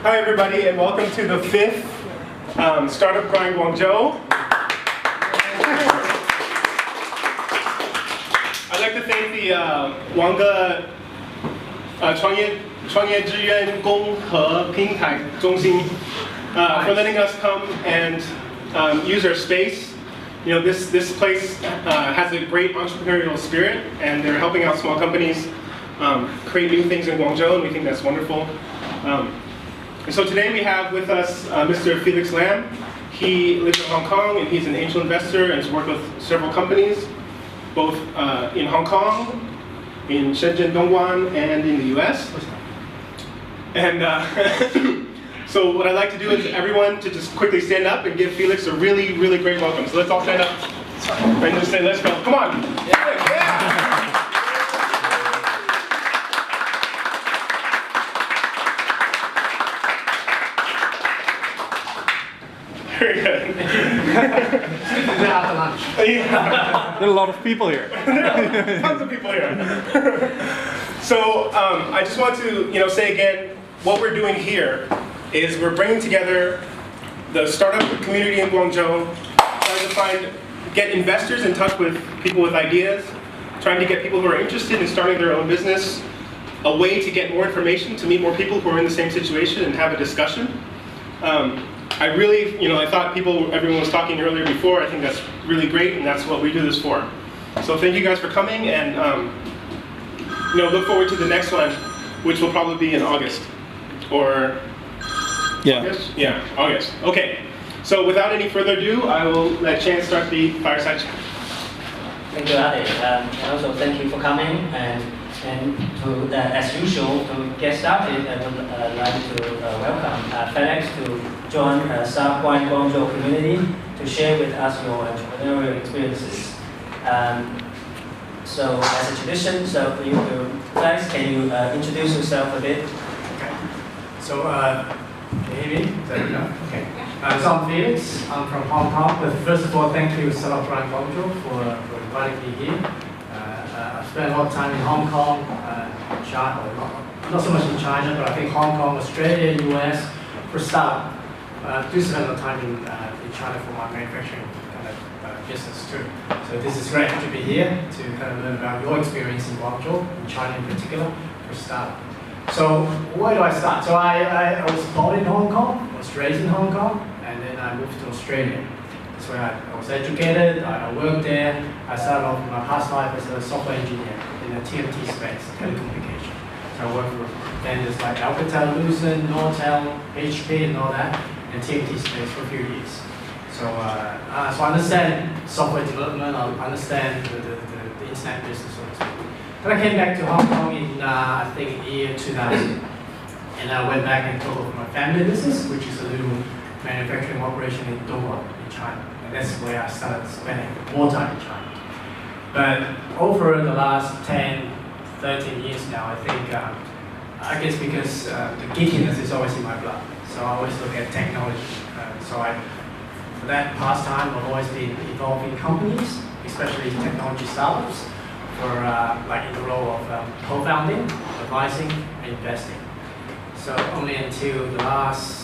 Hi everybody, and welcome to the 5th Startup Grind Guangzhou. I'd like to thank the Wangge 创业志愿工和平台中心 for letting us come and use our space. You know, this place has a great entrepreneurial spirit, and they're helping out small companies create new things in Guangzhou, and we think that's wonderful. And so today we have with us Mr. Felix Lam. He lives in Hong Kong, and he's an angel investor and has worked with several companies, both in Hong Kong, in Shenzhen, Dongguan, and in the US. And so what I'd like to do is everyone to just quickly stand up and give Felix a really, really great welcome. So let's all stand up and just say, let's go. Come on. Yeah. Very good. After lunch. Yeah. There are a lot of people here. There are tons of people here. So I just want to say again, what we're doing here is we're bringing together the startup community in Guangzhou, trying to get investors in touch with people with ideas, trying to get people who are interested in starting their own business, a way to get more information, to meet more people who are in the same situation and have a discussion. I really, I thought everyone was talking earlier before. I think that's really great, and that's what we do this for. So thank you guys for coming, and look forward to the next one, which will probably be in August, or August? Yeah, August. Okay. So without any further ado, I will let Chan start the fireside chat. Thank you, Adi, and also thank you for coming. And to, as usual, to get started, I would like to welcome Felix to join Startup Grind Guangzhou community to share with us your entrepreneurial experiences. So, as a tradition, Felix, can you introduce yourself a bit? Okay. So, can you hear me? Is that enough? Okay. So I'm Felix. I'm from Hong Kong. But first of all, thank you, Startup Grind Guangzhou, for inviting me here. I spent a lot of time in Hong Kong, China, not so much in China, but I think Hong Kong, Australia, US, for startup. I do spend a lot of time in China for my manufacturing kind of business too. So this is great to be here to kind of learn about your experience in Guangzhou, in China in particular, for startup. So where do I start? So I was born in Hong Kong, was raised in Hong Kong, and then I moved to Australia. That's where I was educated, I worked there. I started off in my past life as a software engineer in the TMT space, telecommunications. So I worked for vendors like Alcatel-Lucent, Nortel, HP, and all that, and TMT space for a few years. So, so I understand software development, I understand the internet business, so to speak. Then I came back to Hong Kong in, I think, year 2000. And I went back and took over my family business, which is a little manufacturing operation in Dongguan, in China. And that's where I started spending more time in China. But over the last 10, 13 years now, I think, I guess because the geekiness is always in my blood. So I always look at technology. For that past time, I've always been involved in companies, especially technology startups, for like in the role of co-founding, advising, and investing. So only until the last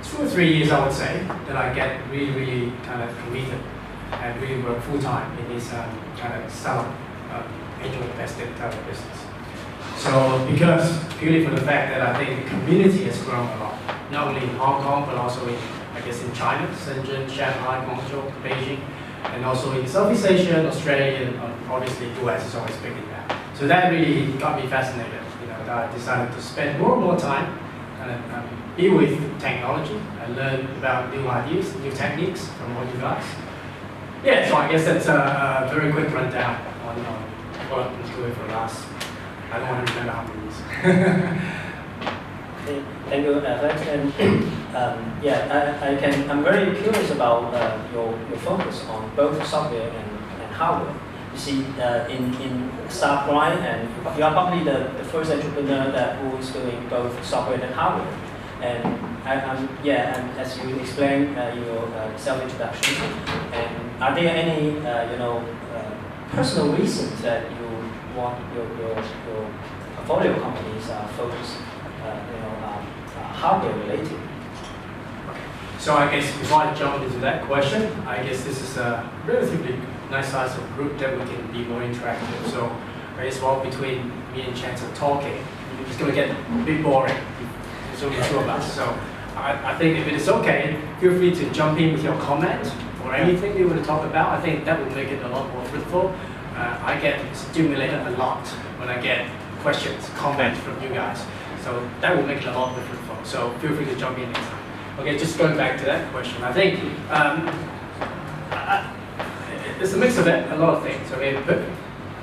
2 or 3 years, I would say, that I get really, really kind of committed and really work full-time in this kind of startup angel invested type of business. So because purely for the fact that I think the community has grown a lot, not only in Hong Kong, but also in, I guess, in China, Shenzhen, Shanghai, Guangzhou, Beijing, and also in Southeast Asia, Australia, and obviously US is always big in that. So that really got me fascinated. That I decided to spend more and more time and be with technology and learn about new ideas, new techniques from all you guys. Yeah, so I guess that's a very quick rundown on what I've been doing for the last, I don't want to remember how many years. Thank you, Felix. And I'm very curious about your focus on both software and hardware. You see, in Startup Grind, and you are probably the first entrepreneur who is doing both software and hardware. And and as you explained your self-introduction, and are there any personal reasons that you want your portfolio companies focus hardware related. So I guess before I jump into that question, I guess this is a relatively nice size of group that we can be more interactive. So I guess while between me and Chance are talking, it's going to get a bit boring. There's only two of us. So I think if it is okay, feel free to jump in with your comment or anything you want to talk about. I think that will make it a lot more fruitful. I get stimulated a lot when I get questions, comments from you guys. So that will make it a lot more fruitful. So feel free to jump in anytime. Okay, just going back to that question. I think it's a mix of it, a lot of things. Okay, but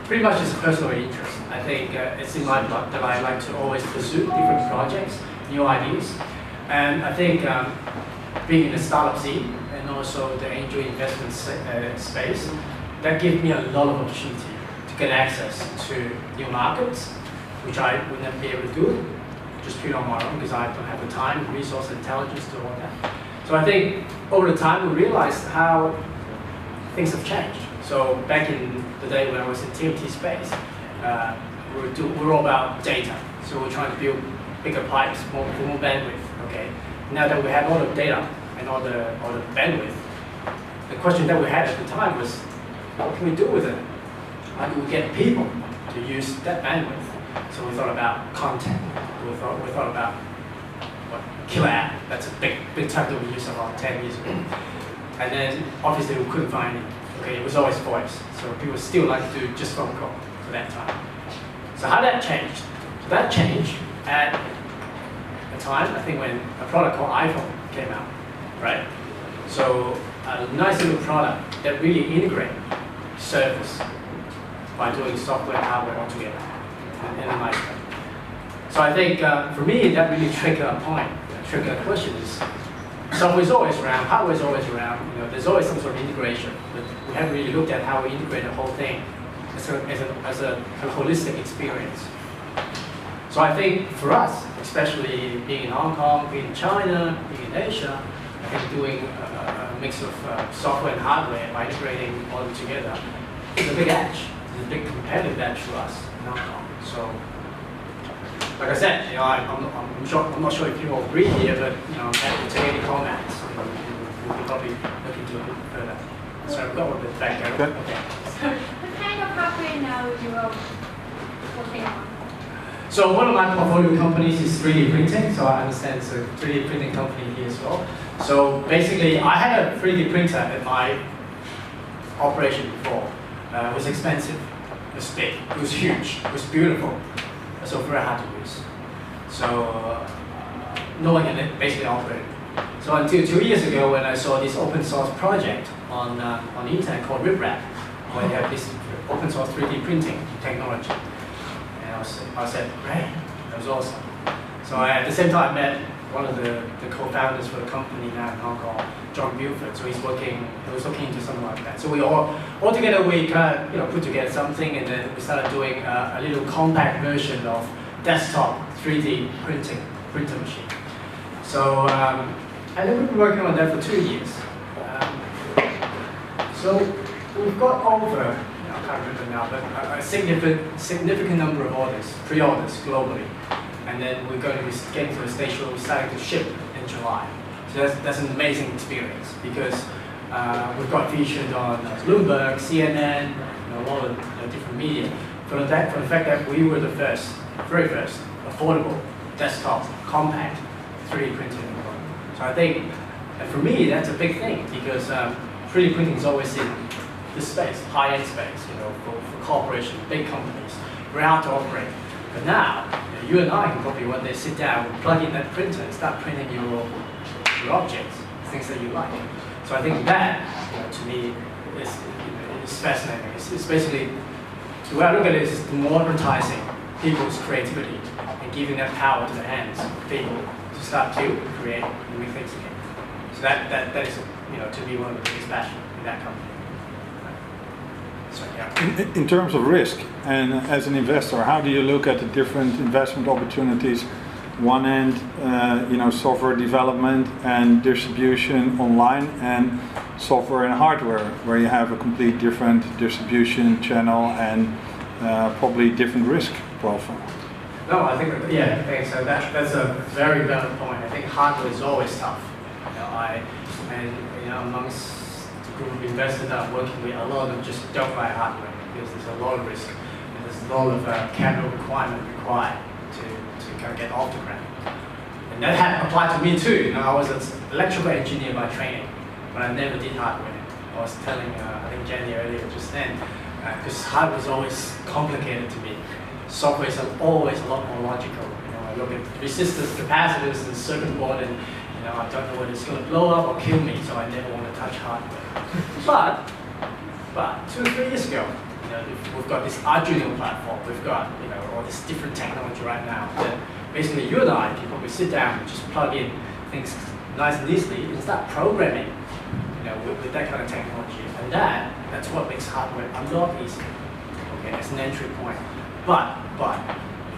pretty much it's personal interest. I think it's in my blood that I like to always pursue different projects, new ideas. And I think being in the startup scene and also the angel investment space, that gives me a lot of opportunity to get access to new markets, which I would never be able to do just purely on my own because I don't have the time, resource, intelligence to all that. So I think over the time we realized how things have changed. So back in the day when I was in TMT space, we were all about data. So we're trying to build bigger pipes, more bandwidth. Okay. Now that we have all the data and all the bandwidth, the question that we had at the time was, what can we do with it? How do we get people to use that bandwidth? So we thought about content. We thought about what killer app. That's a big term that we used about 10 years ago. And then obviously we couldn't find it. Okay, it was always voice. So people still like to do just phone call for that time. So how that changed? So that changed at a time, I think, when a product called iPhone came out, right? So a nice little product that really integrates service by doing software and hardware all together in a nice way. So I think for me, that really triggered a point, triggered a question is, software is always around, hardware is always around, there's always some sort of integration, but we haven't really looked at how we integrate the whole thing as a holistic experience. So I think for us, especially being in Hong Kong, being in China, being in Asia, I think doing a mix of software and hardware by integrating all of them together is a big edge. It's a big competitive edge for us in Hong Kong. So, like I said, I'm not sure if you all agree here, but I'm happy to take any comments. We'll probably look into it further. So I've got a little bit back there. Okay. So what kind of hardware now you are working on? So one of my portfolio companies is 3D printing, so I understand it's a 3D printing company here as well. So basically, I had a 3D printer at my operation before. It was expensive, it was big, it was huge, it was beautiful, so very hard to use. So no one can basically operate it. So until 2 years ago, when I saw this open source project on the internet called RipRap, where they have this open source 3D printing technology. I said, great, that was awesome. So at the same time, I met one of the co-founders for the company now in Hong Kong, John Buford. So he was looking into something like that. So we all together, we kind of put together something, and then we started doing a little compact version of desktop 3D printer machine. So and then we've been working on that for 2 years. So we've got over, I can't remember now, but a significant number of orders, pre-orders globally. And then we're going to be getting to a stage where we're starting to ship in July. So that's an amazing experience because we've got featured on Bloomberg, CNN, a lot of different media. For the fact that we were the very first affordable desktop compact 3D printing in the world. So I think, and for me, that's a big thing because 3D printing is always in this space, high-end space, for corporations, big companies, very hard to operate. But now, you and I can probably one day sit down, plug in that printer, and start printing your objects, things that you like. So I think that, to me, is fascinating. It's basically, the way I look at it is democratizing people's creativity and giving that power to the hands of people to start to create and make things again. So that is, to me, one of the biggest passions in that company. So, yeah. In terms of risk, and as an investor, how do you look at the different investment opportunities? One end, software development and distribution online, and software and hardware, where you have a complete different distribution channel and probably different risk profile. No, I think, yeah, thanks. So that's a very valid point. I think hardware is always tough. Amongst the group of investors that I'm working with, a lot of them just don't buy hardware because there's a lot of risk and there's a lot of capital requirement required to kind of get off the ground. And that had applied to me too. I was an electrical engineer by training, but I never did hardware. I was telling, I think Jenny earlier just then, because hardware is always complicated to me. Software is always a lot more logical. I look at resistors, capacitors, and circuit board, and I don't know whether it's going to blow up or kill me, so I never want to touch hardware. But 2 or 3 years ago, we've got this Arduino platform. We've got all this different technology right now that basically you and I can probably sit down and just plug in things nice and easily and start programming, with that kind of technology. And that's what makes hardware a lot easier. Okay, as an entry point. But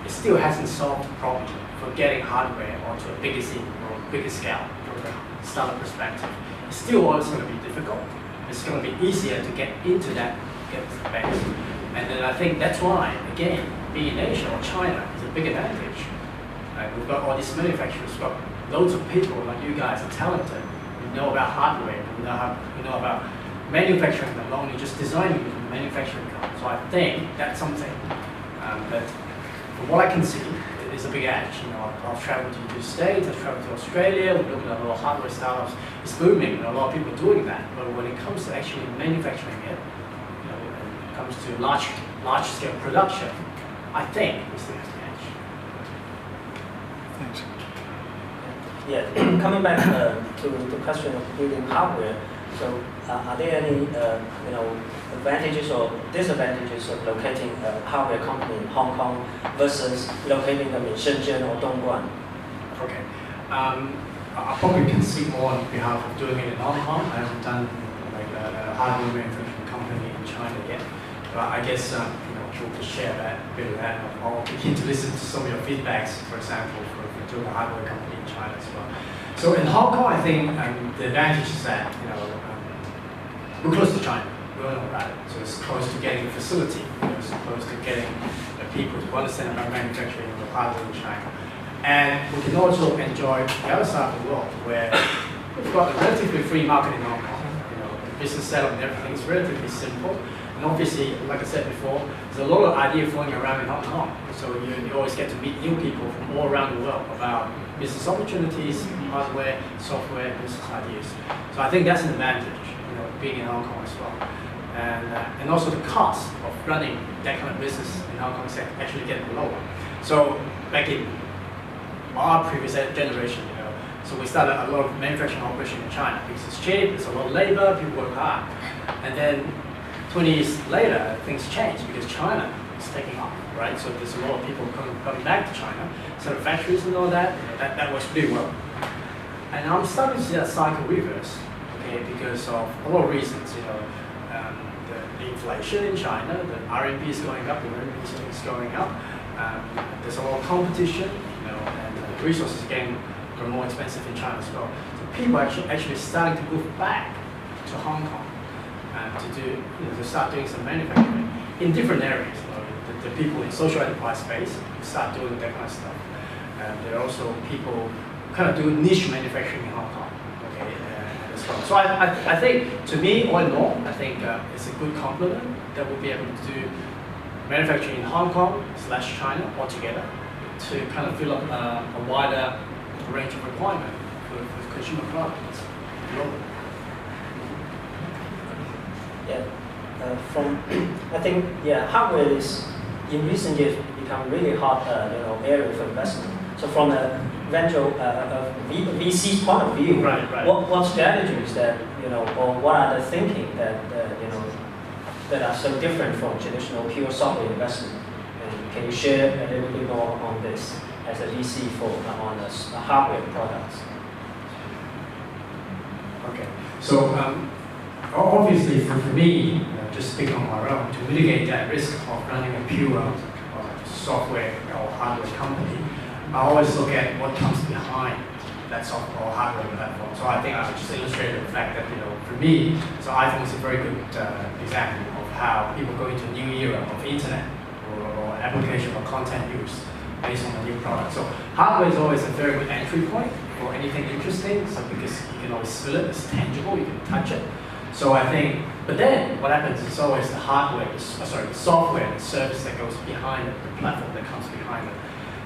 it still hasn't solved the problem for getting hardware onto a bigger scene or a bigger scale from a startup perspective. It's still always going to be difficult. It's going to be easier to get into that space. And then I think that's why, again, being in Asia or China is a big advantage. We've got all these manufacturers, we've got loads of people like you guys are talented. We know about hardware, we know about manufacturing them, not only just designing them, the manufacturing comes. So I think that's something that, from what I can see, is a big edge. I've traveled to the States, I've traveled to Australia, we're looking at a lot of hardware startups. It's booming, a lot of people doing that. But when it comes to actually manufacturing it, when it comes to large scale production, I think we still have the edge. Thanks. Yeah, coming back to the question of building hardware. So, are there any advantages or disadvantages of locating a hardware company in Hong Kong versus locating them in Shenzhen or Dongguan? Okay. I probably can speak more on behalf of doing it in Hong Kong. I haven't done a hardware manufacturing company in China yet. But I guess we'll just share that bit of that. I'll be keen to listen to some of your feedbacks, for example, for doing a hardware company in China as well. So in Hong Kong, I think the advantage is that we're close to China. We all know about it. So it's close to getting a facility. It's close to getting the people to understand about manufacturing of hardware in China. And we can also enjoy the other side of the world where we've got a relatively free market in Hong Kong. The business setup and everything is relatively simple. And obviously, like I said before, there's a lot of ideas flowing around in Hong Kong. So you always get to meet new people from all around the world about business opportunities, hardware, software, business ideas. So I think that's an advantage, being in Hong Kong as well. And also the cost of running that kind of business in Hong Kong is actually getting lower. So back in our previous generation, so we started a lot of manufacturing operation in China because it's cheap, there's a lot of labor, people work hard. And then 20 years later, things change because China is taking off, right? So there's a lot of people coming back to China, set up factories and all that. That works pretty well. And I'm starting to see that cycle reverse, okay, because of a lot of reasons. The inflation in China, the RMB is going up, the RMB is going up. There's a lot of competition, and resources are getting more expensive in China as well. So people are actually starting to move back to Hong Kong to start doing some manufacturing in different areas. The people in social enterprise space start doing that kind of stuff. There are also people kind of doing niche manufacturing in Hong Kong. Okay, as well. So I think, to me, all in all, I think it's a good complement that we'll be able to do manufacturing in Hong Kong / China altogether to kind of fill up a wider range of requirement for consumer products globally. Yeah, I think hardware is in recent years become really hot area for investment. So from a venture VC's point of view, right. What strategies that or what are the thinking that that are so different from traditional pure software investment? And can you share a little bit more on this as a VC for on the hardware products? Okay, so obviously for me, just speaking on my own, to mitigate that risk of running a pure software or hardware company, I always look at what comes behind that software or hardware platform. So I think I just illustrated the fact that for me, so iPhone is a very good example of how people go into a new era of internet or application or content use. based on the new product. So hardware is always a very good entry point for anything interesting, so because you can always feel it, it's tangible, you can touch it. So I think, but then what happens is always the hardware, the software, the service that goes behind it, the platform that comes behind it.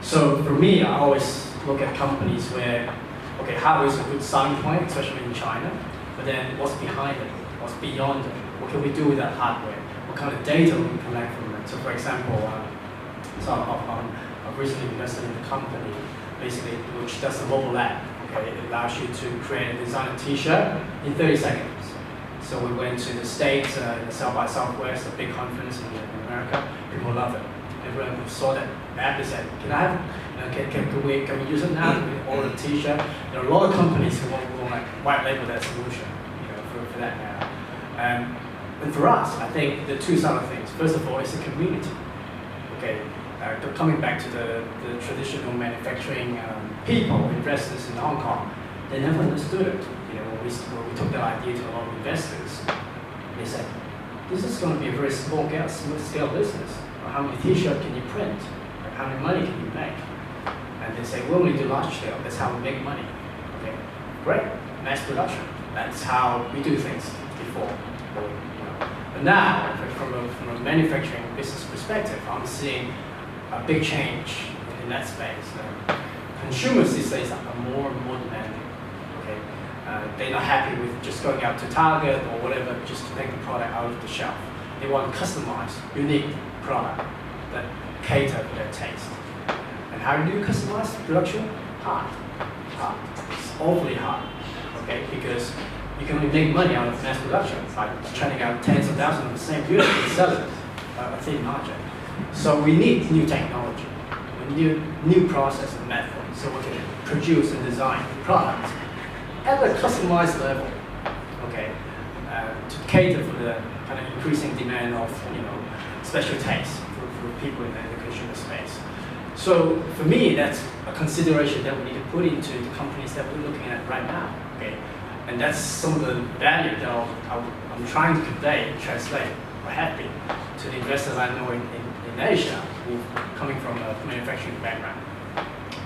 So for me, I always look at companies where, okay, hardware is a good starting point, especially in China, but then what's behind it? What's beyond it? What can we do with that hardware? What kind of data we can collect from it? So for example, I've recently invested in a company, basically, which does a mobile app. Okay, it allows you to create and design a T-shirt in 30 seconds. So we went to the States, the South by Southwest, a big conference in America. People love it. Everyone who saw that app, they said, "Can I have? Can we use it now? Can we order a T-shirt?" There are a lot of companies who want like white label that solution, for that now. And for us, I think the two side of things. First of all, it's a community. Okay, coming back to the traditional manufacturing people, investors in Hong Kong, they never understood it. When we took that idea to a lot of investors, they said, "This is going to be a very small scale business. How many T-shirts can you print? Like, how much money can you make?" And they say, "We only do large scale. That's how we make money." Okay, great, mass production. That's how we do things before. But now, from a manufacturing business perspective, I'm seeing a big change in that space. Consumers these days are more and more demanding. Okay, they're not happy with just going out to Target or whatever just to take the product out of the shelf. They want customized, unique product that cater to their taste. And how do you customize production? Hard. It's awfully hard. Okay, because you can only make money out of mass production by churning out tens of thousands of the same unit and sell it at a thin margin. So we need new technology, we need new process and method, so we can produce and design products at a customized level, okay, to cater for the kind of increasing demand of special tastes for people in the consumer space. So for me, that's a consideration that we need to put into the companies that we're looking at right now, okay. And that's some of the value that I'm trying to convey, translate, or have been to the investors I know in Asia who are coming from a manufacturing background.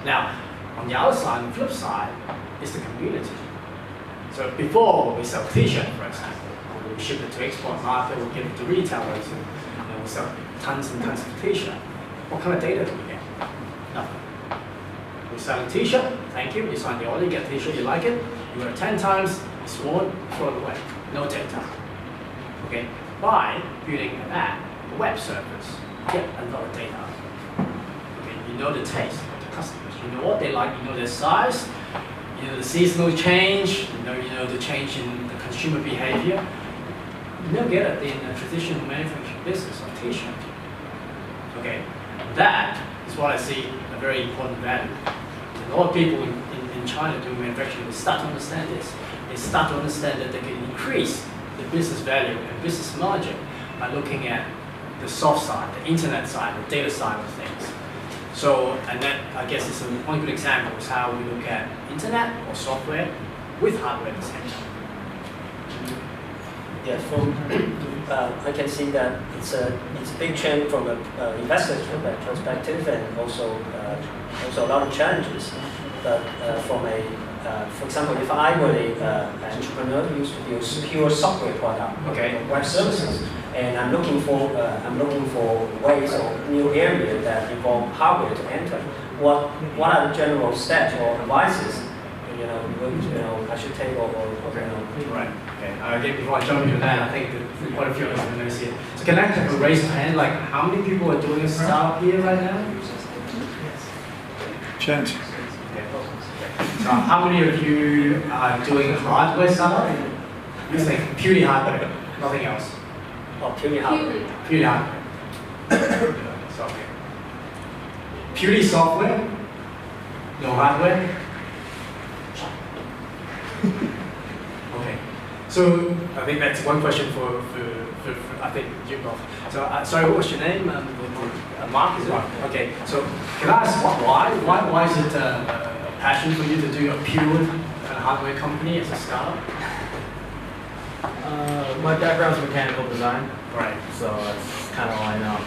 Now, on the other side, on the flip side, is the community. So before we sell T-shirts, for example, we ship it to export market, we give it to retailers, and we sell tons and tons of T-shirts. What kind of data do we get? Nothing. We sell a T-shirt, thank you, you sign the order, you get a T-shirt, you like it, you wear it 10 times, it's worn, throw it away. No data. Okay? By building an app, a web service, you get a lot of data. Okay? You know the taste of the customers, you know what they like, you know their size, you know the seasonal change, you know the change in the consumer behavior. You don't get it in a traditional manufacturing business of T-shirt. Okay? That is what I see a very important value. And a lot of people in China doing manufacturing, they start to understand this. They start to understand that they can increase the business value and business margin by looking at the soft side, the internet side, the data side of things. So, and that, I guess, is one good example is how we look at internet or software with hardware at the same time. Yeah, I can see that it's a big change from an investor perspective, and also a lot of challenges. But for example, if I were an entrepreneur who used to build pure software product, okay, web services, and I'm looking for ways or new areas that involve hardware to enter. What are the general steps or advices I should take or Right. Okay. Again, before I jump into that, I think that quite a few of us are going to see it. So can I have a raise of hand? Like, how many people are doing a startup here right now? Chance. Okay. So how many of you are doing hardware startup? You think purely hardware, nothing else. Oh, purely hardware. Purely hardware. Software. Purely software. No hardware. Okay, so I think that's one question for I think you both. So sorry, what was your name? Mark, is it? Okay, so can I ask why is it a passion for you to do a pure hardware company as a startup? My background is mechanical design, Right. so that's kind of all I know.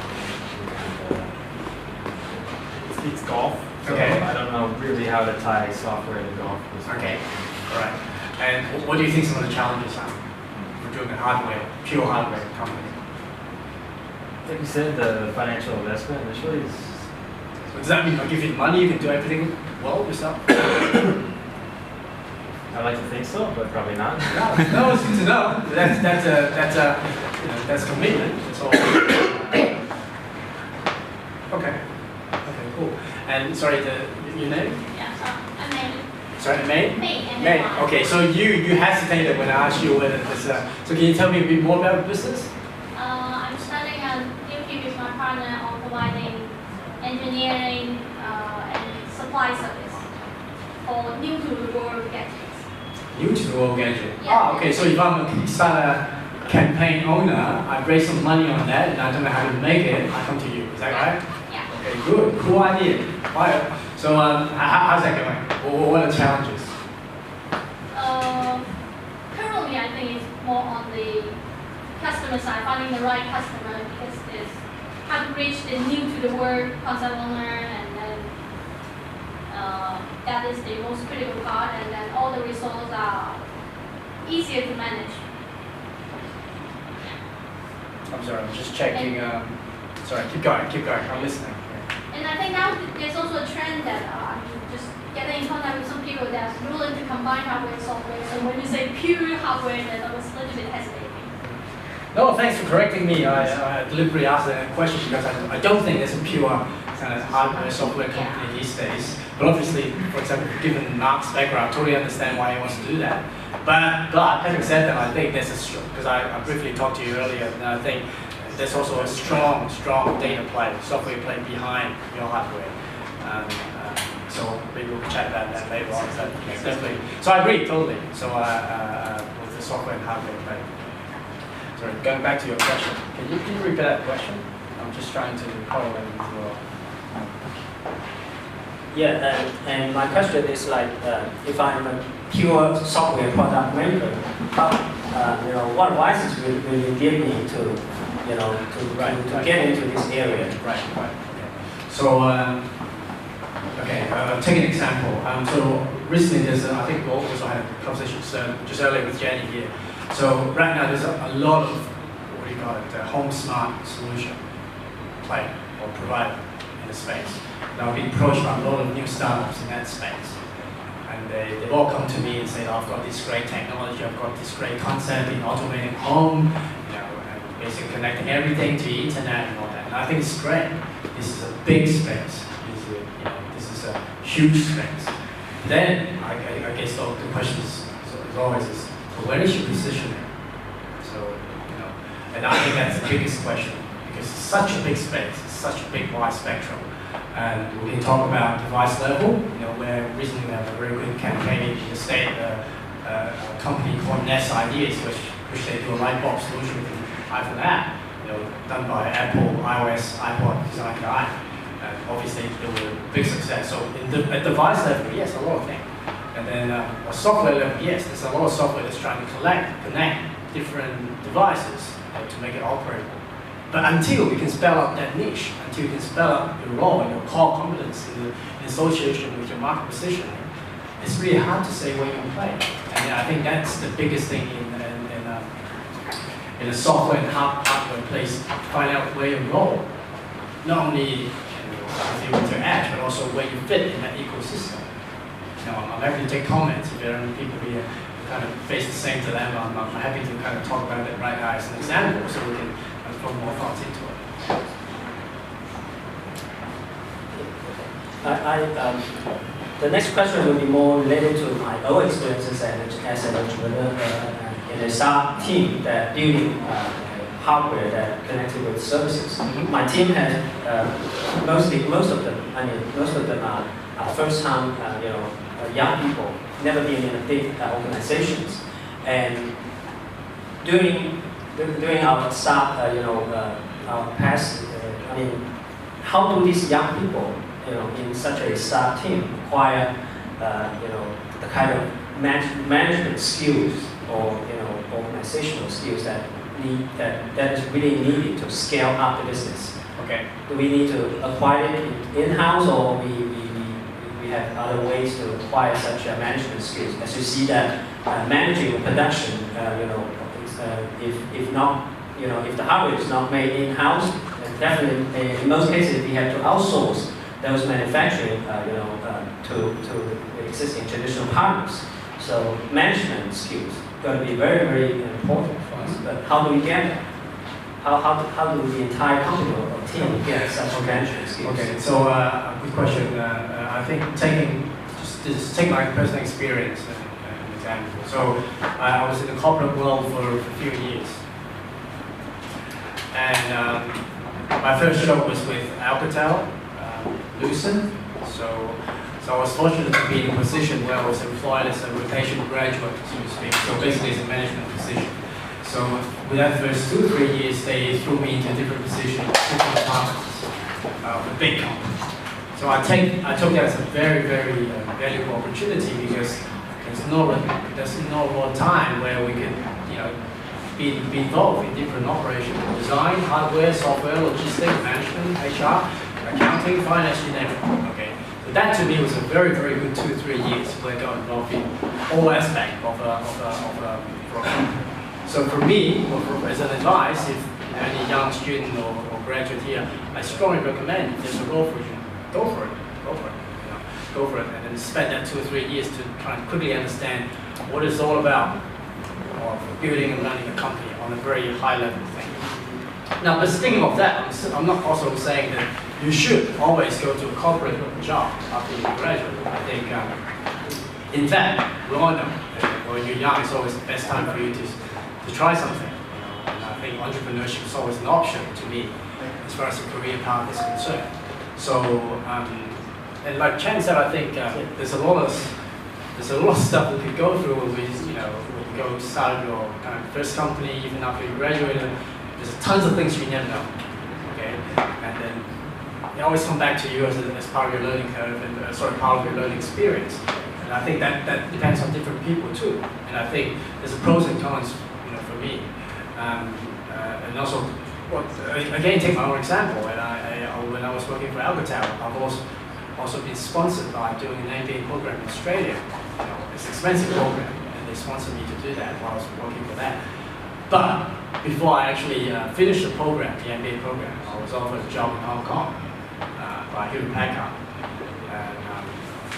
it's golf. So Okay. I don't know really how to tie software to golf. Okay, all right. And what do you think some of the challenges are for doing a hardware, pure hardware company? Like you said, the financial investment initially is. So does that mean I'll give you the money, you can do everything well yourself? I like to think so, but probably not. No, it's good to know. That's commitment. That's all. Okay. Okay, cool. And sorry, your name? Yeah, so I made Sorry, May? May and May. then Okay, so you hesitated when I asked you whether this. So can you tell me a bit more about the business? I'm starting a new team with my partner on providing engineering and supply service for new to the world gadgets. New to the world gadget. Yeah. Ah, okay. So if I'm a Kickstarter campaign owner, I raise some money on that, and I don't know how to make it. I come to you. Is that right? Yeah. Okay, good. Cool idea. Right. So how's that going? What are the challenges? Currently, I think it's more on the customer side, finding the right customer because it's how to reach the new to the world concept owner, and then that is the most critical part, and then all the results are easier to manage. I'm sorry. I'm just checking. Sorry. Keep going. I'm listening. And I think now there's also a trend that I'm just getting in contact with some people that's willing to combine hardware and software. So when you say pure hardware, then I was a little bit hesitating. No, thanks for correcting me. I deliberately asked that question because I don't think there's a pure kind of hardware software company these days. But obviously, for example, given Mark's background, I totally understand why he wants to do that. But having said that, I think there's a because I briefly talked to you earlier, and I think there's also a strong data play, software play behind your hardware. So maybe we'll chat about that later on. Definitely. So I agree totally. So with the software and hardware play. Sorry, going back to your question. Can you repeat that question? I'm just trying to correlate it as well. Yeah, and my question is like, if I'm a pure software product maker, how, what advices will you give me to get into this area? Right. Okay. So, take an example. So recently, there's I think we also had a conversation just earlier with Jenny here. So right now, there's a lot of what do you call it, home smart solution play or provider in the space. Now, I've been approached by a lot of new startups in that space. And they've all come to me and said, I've got this great technology, I've got this great concept in automating home, and basically connecting everything to the internet and all that. And I think it's great. This is a big space. This is a huge space. Then, I guess the question is always, where is your positioning? So, and I think that's the biggest question because it's such a big space, it's such a big wide spectrum. And we can talk about device level, where recently we have a very good campaign in the state, a company called Nest Ideas, which they do a light bulb solution with an iPhone app, done by Apple, iOS, iPod design guy. And obviously it was a big success. So at device level, yes, a lot of things. And then at software level, yes, there's a lot of software that's trying to connect different devices to make it operable. But until we can spell out that niche, until you can spell out your role and your core competence in association with your market positioning, it's really hard to say where you play. And I think that's the biggest thing in a software and hardware place, find out where you role. Not only if you want to edge, but also where you fit in that ecosystem. I'm happy to take comments if there are any people here who kind of face the same dilemma. I'm happy to kind of talk about it right now as an example so we can put more thoughts into it. The next question will be more related to my own experiences as an entrepreneur in a startup team that building hardware that connected with services. Mm-hmm. My team has most of them are first-time, young people, never been in a big organizations, and during our start, our past, how do these young people, in such a start team acquire, the kind of management skills or organizational skills that that is really needed to scale up the business? Okay. Do we need to acquire it in-house, or we have other ways to acquire such management skills? As you see that managing the production, if not, if the hardware is not made in-house, then definitely in most cases we have to outsource those manufacturing, to existing traditional partners. So management skills going to be very, very important for us. But how do we get that? How do the entire company or team get such management skills? Okay, so good question. I think just take my personal experience as an example. So I was in the corporate world for a few years, and my first job was with Alcatel-Lucent. So I was fortunate to be in a position where I was employed as a rotation graduate, so to speak. So basically, it's a management position. So with that first 2 or 3 years, they threw me into different positions, different departments, with big companies. So I took that as a very, very valuable opportunity, because there's no more time where we could, be involved in different operations, design, hardware, software, logistics, management, HR, accounting, finance, you name it. Okay. So that to me was a very, very good 2 or 3 years where I got involved in all aspects of a program. So for me, as an advice, if any young student or graduate here, I strongly recommend if there's a role for you, go for it, and then spend that 2 or 3 years to try and quickly understand what it's all about, or building and running a company on a very high level thing. Now, but speaking of that, I'm not also saying that you should always go to a corporate job after you graduate. I think, in fact, we all know that when you're young, it's always the best time for you to try something. And I think entrepreneurship is always an option to me, as far as the career path is concerned. So, and like Chen said, I think there's a lot of stuff we could go through when you go start your kind of first company, even after you graduated. There's tons of things you never know. Okay, and then they always come back to you as part of your learning curve and part of your learning experience. And I think that depends on different people too. And I think there's pros and cons, for me. And also, again, take my own example. And when I was working for Alcatel, I've also been sponsored by doing an MBA program in Australia. It's an expensive program, and they sponsored me to do that while I was working for that. But before I actually finished the program, the MBA program, I was offered a job in Hong Kong by Hewlett-Packard. And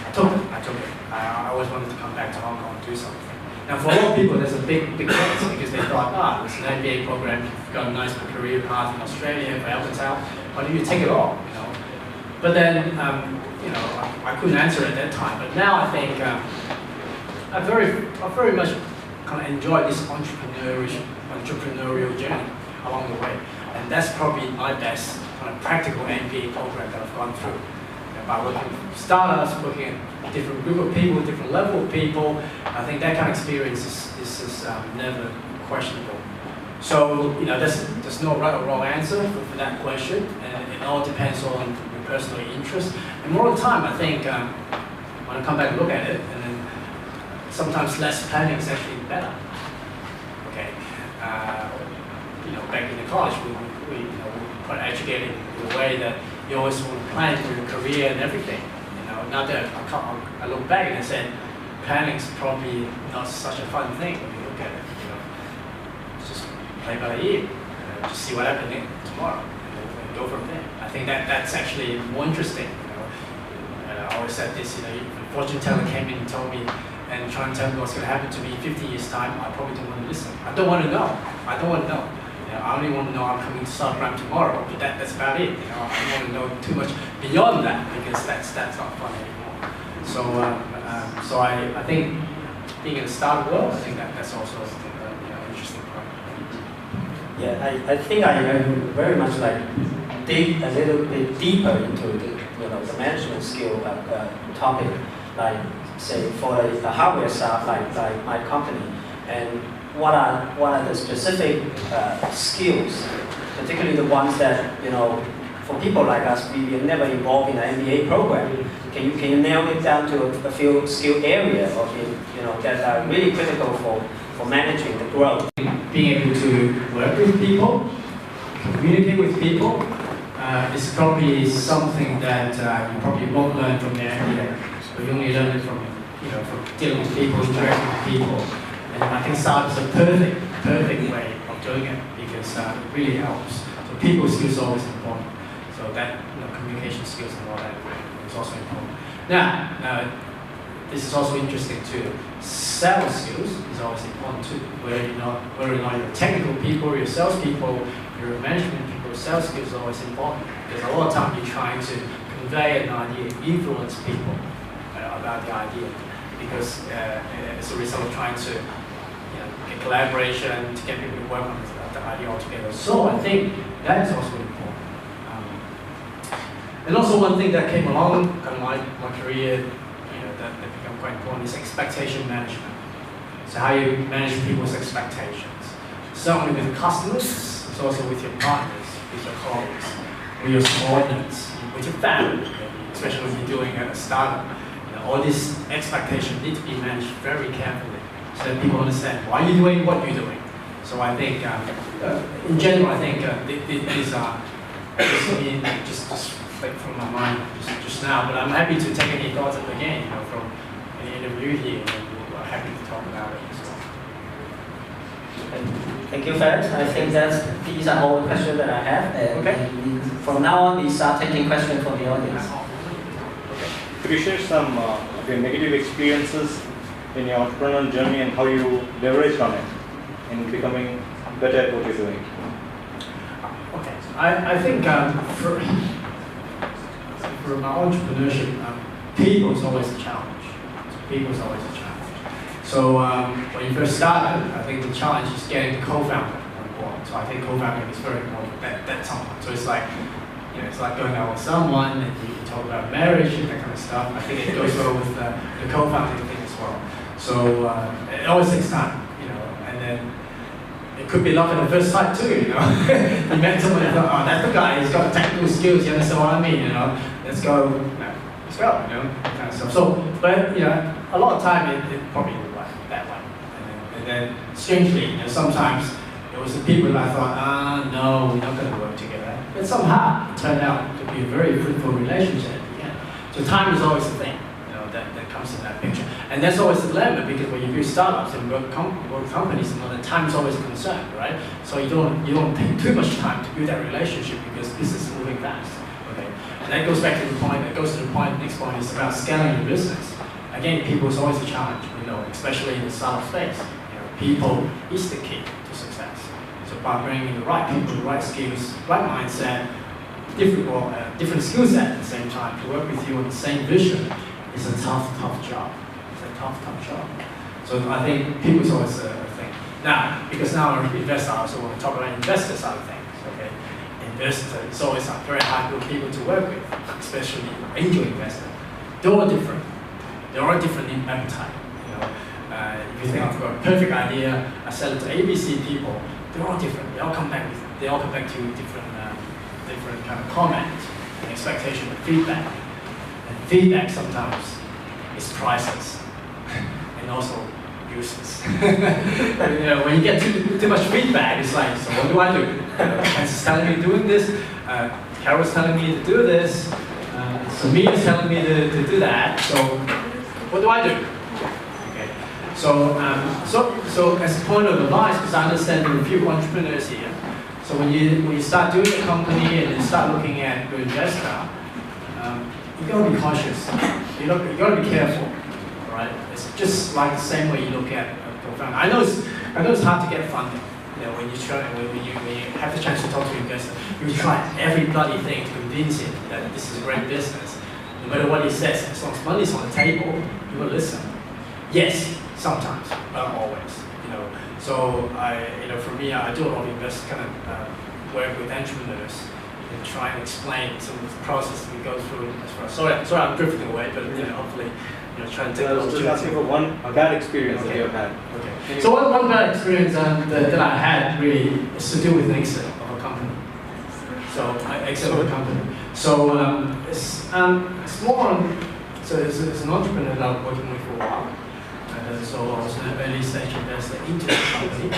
I took it. I always wanted to come back to Hong Kong and do something. Now, for a lot of people, there's a big difference, because they thought, it's an MBA program, you've got a nice career path in Australia for Alcatel, why don't you take it all? But then, I couldn't answer at that time. But now I think I very much kind of enjoyed this entrepreneurial journey along the way, and that's probably my best kind of practical MBA program that I've gone through. By working with startups, working at different group of people, different level of people, I think that kind of experience is never questionable. So, there's no right or wrong answer for that question, and it all depends on your personal interest. And more of the time, I think, when I come back and look at it, and then sometimes less planning is actually better. Okay, back in the college, we quite educated in a way that you always want to plan for your career and everything. Now that I look back and I said, planning is probably not such a fun thing when you look at it. Just play by ear, just see what happens tomorrow, and go from there. I think that's actually more interesting. I always said this. If a fortune teller came in and told me and trying to tell me what's going to happen to me in 50 years' time, I probably don't want to listen. I don't want to know. I only want to know I'm coming to Subprime tomorrow, but that's about it. I don't want to know too much beyond that, because that's not fun anymore. So I think being in the startup world, I think that's also an interesting part. Yeah, I think I very much dig a little bit deeper into the management skill topic, like say for the hardware stuff, like my company, and what are the specific skills, particularly the ones that for people like us, we are never involved in an MBA program. Can you nail it down to a few skill areas, or that are really critical for managing the growth? Being able to work with people, communicate with people, is probably something that you probably won't learn from the MBA. But you only learn it from dealing with people, interacting with people. And I think startup is a perfect way of doing it because it really helps. So people skills are always important. So that communication skills and all that is also important. Now, this is also interesting too. Sales skills is always important too. Whether or not you're technical people, you're salespeople, you're management people, sales skills is always important. Because a lot of time you're trying to convey an idea, influence people about the idea. Because it's a result of trying to get collaboration, to get people to work on the idea altogether. So I think that is also important. And also one thing that came along, kind of like my career, that became quite important is expectation management. So how you manage people's expectations. Certainly with customers, it's also with your partners, with your colleagues, with your subordinates, with your family, especially when you're doing a startup. All these expectations need to be managed very carefully so that people understand why you're doing what you're doing. So I think, in general, I think these are just like from my mind just now. But I'm happy to take any thoughts at the beginning, from any interview here, and we're happy to talk about it as well. Thank you, Felix. I think these are all the questions that I have. Okay. From now on, we start taking questions from the audience. Could you share some of your negative experiences in your entrepreneurial journey and how you leveraged on it in becoming better at what you're doing? Okay, I think for my entrepreneurship, people is always a challenge. So when you first started, I think the challenge is getting the co-founder on board. So I think co-founding is very important at that time. So it's like, it's like going out with someone and you talk about marriage and that kind of stuff. I think it goes well with the co-founding thing as well. So it always takes time, and then it could be love at the first sight too, You met someone and thought, oh, that's the guy, he's got technical skills, you understand what I mean, let's go, that kind of stuff. So, but, a lot of time it probably didn't work that way. And then strangely, sometimes it was the people that I thought, no, we're not going to work together. But somehow it turned out to be a very fruitful relationship at the end. So time is always a thing, that comes in that picture. And that's always a dilemma because when you do startups and work companies, the time is always a concern, right? So you don't take too much time to build that relationship because business is moving fast. Okay, and that goes back to the point. The next point is about scaling your business. Again, people is always a challenge, especially in the startup space. People is the key to success. So by bringing the right people, the right skills, right mindset, different skill set at the same time to work with you on the same vision is a tough job. It's a tough job. So I think people is always a thing. Now, because now I'm an investor, I also want to talk about investor side of things. Okay, investor is always a very hard group of people to work with, especially angel investor. They're all different. They're all different in appetite. If you think I've got a perfect idea, I sell it to ABC people. They're all different. They all come back to different kind of comments, and expectation, and feedback. And feedback sometimes is priceless and also useless. When you get too much feedback, it's like, so what do I do? Francis is telling me doing this. Carol's telling me to do this. Samir is telling me to do that. So what do I do? So as a point of advice, because I understand there are a few entrepreneurs here, so when you start doing a company and you start looking at your investor, you gotta be cautious. You gotta be careful, right? It's just like the same way you look at a co-founder. I know it's hard to get funding. When you have the chance to talk to an investor, you try every bloody thing to convince him that this is a great business. No matter what he says, as long as money's on the table, you will listen. Yes. Sometimes, but not always. So for me, I do a lot of work with entrepreneurs and try and explain some of the process we go through as far. Sorry, I'm drifting away, but hopefully, try and take. I was just asking for one bad experience that you've had. Okay. So one bad experience that I had really is to do with an exit of a company. So exit of a company. So it's more. So it's an entrepreneur that I'm working with for a while. So I was an early stage investor into the company.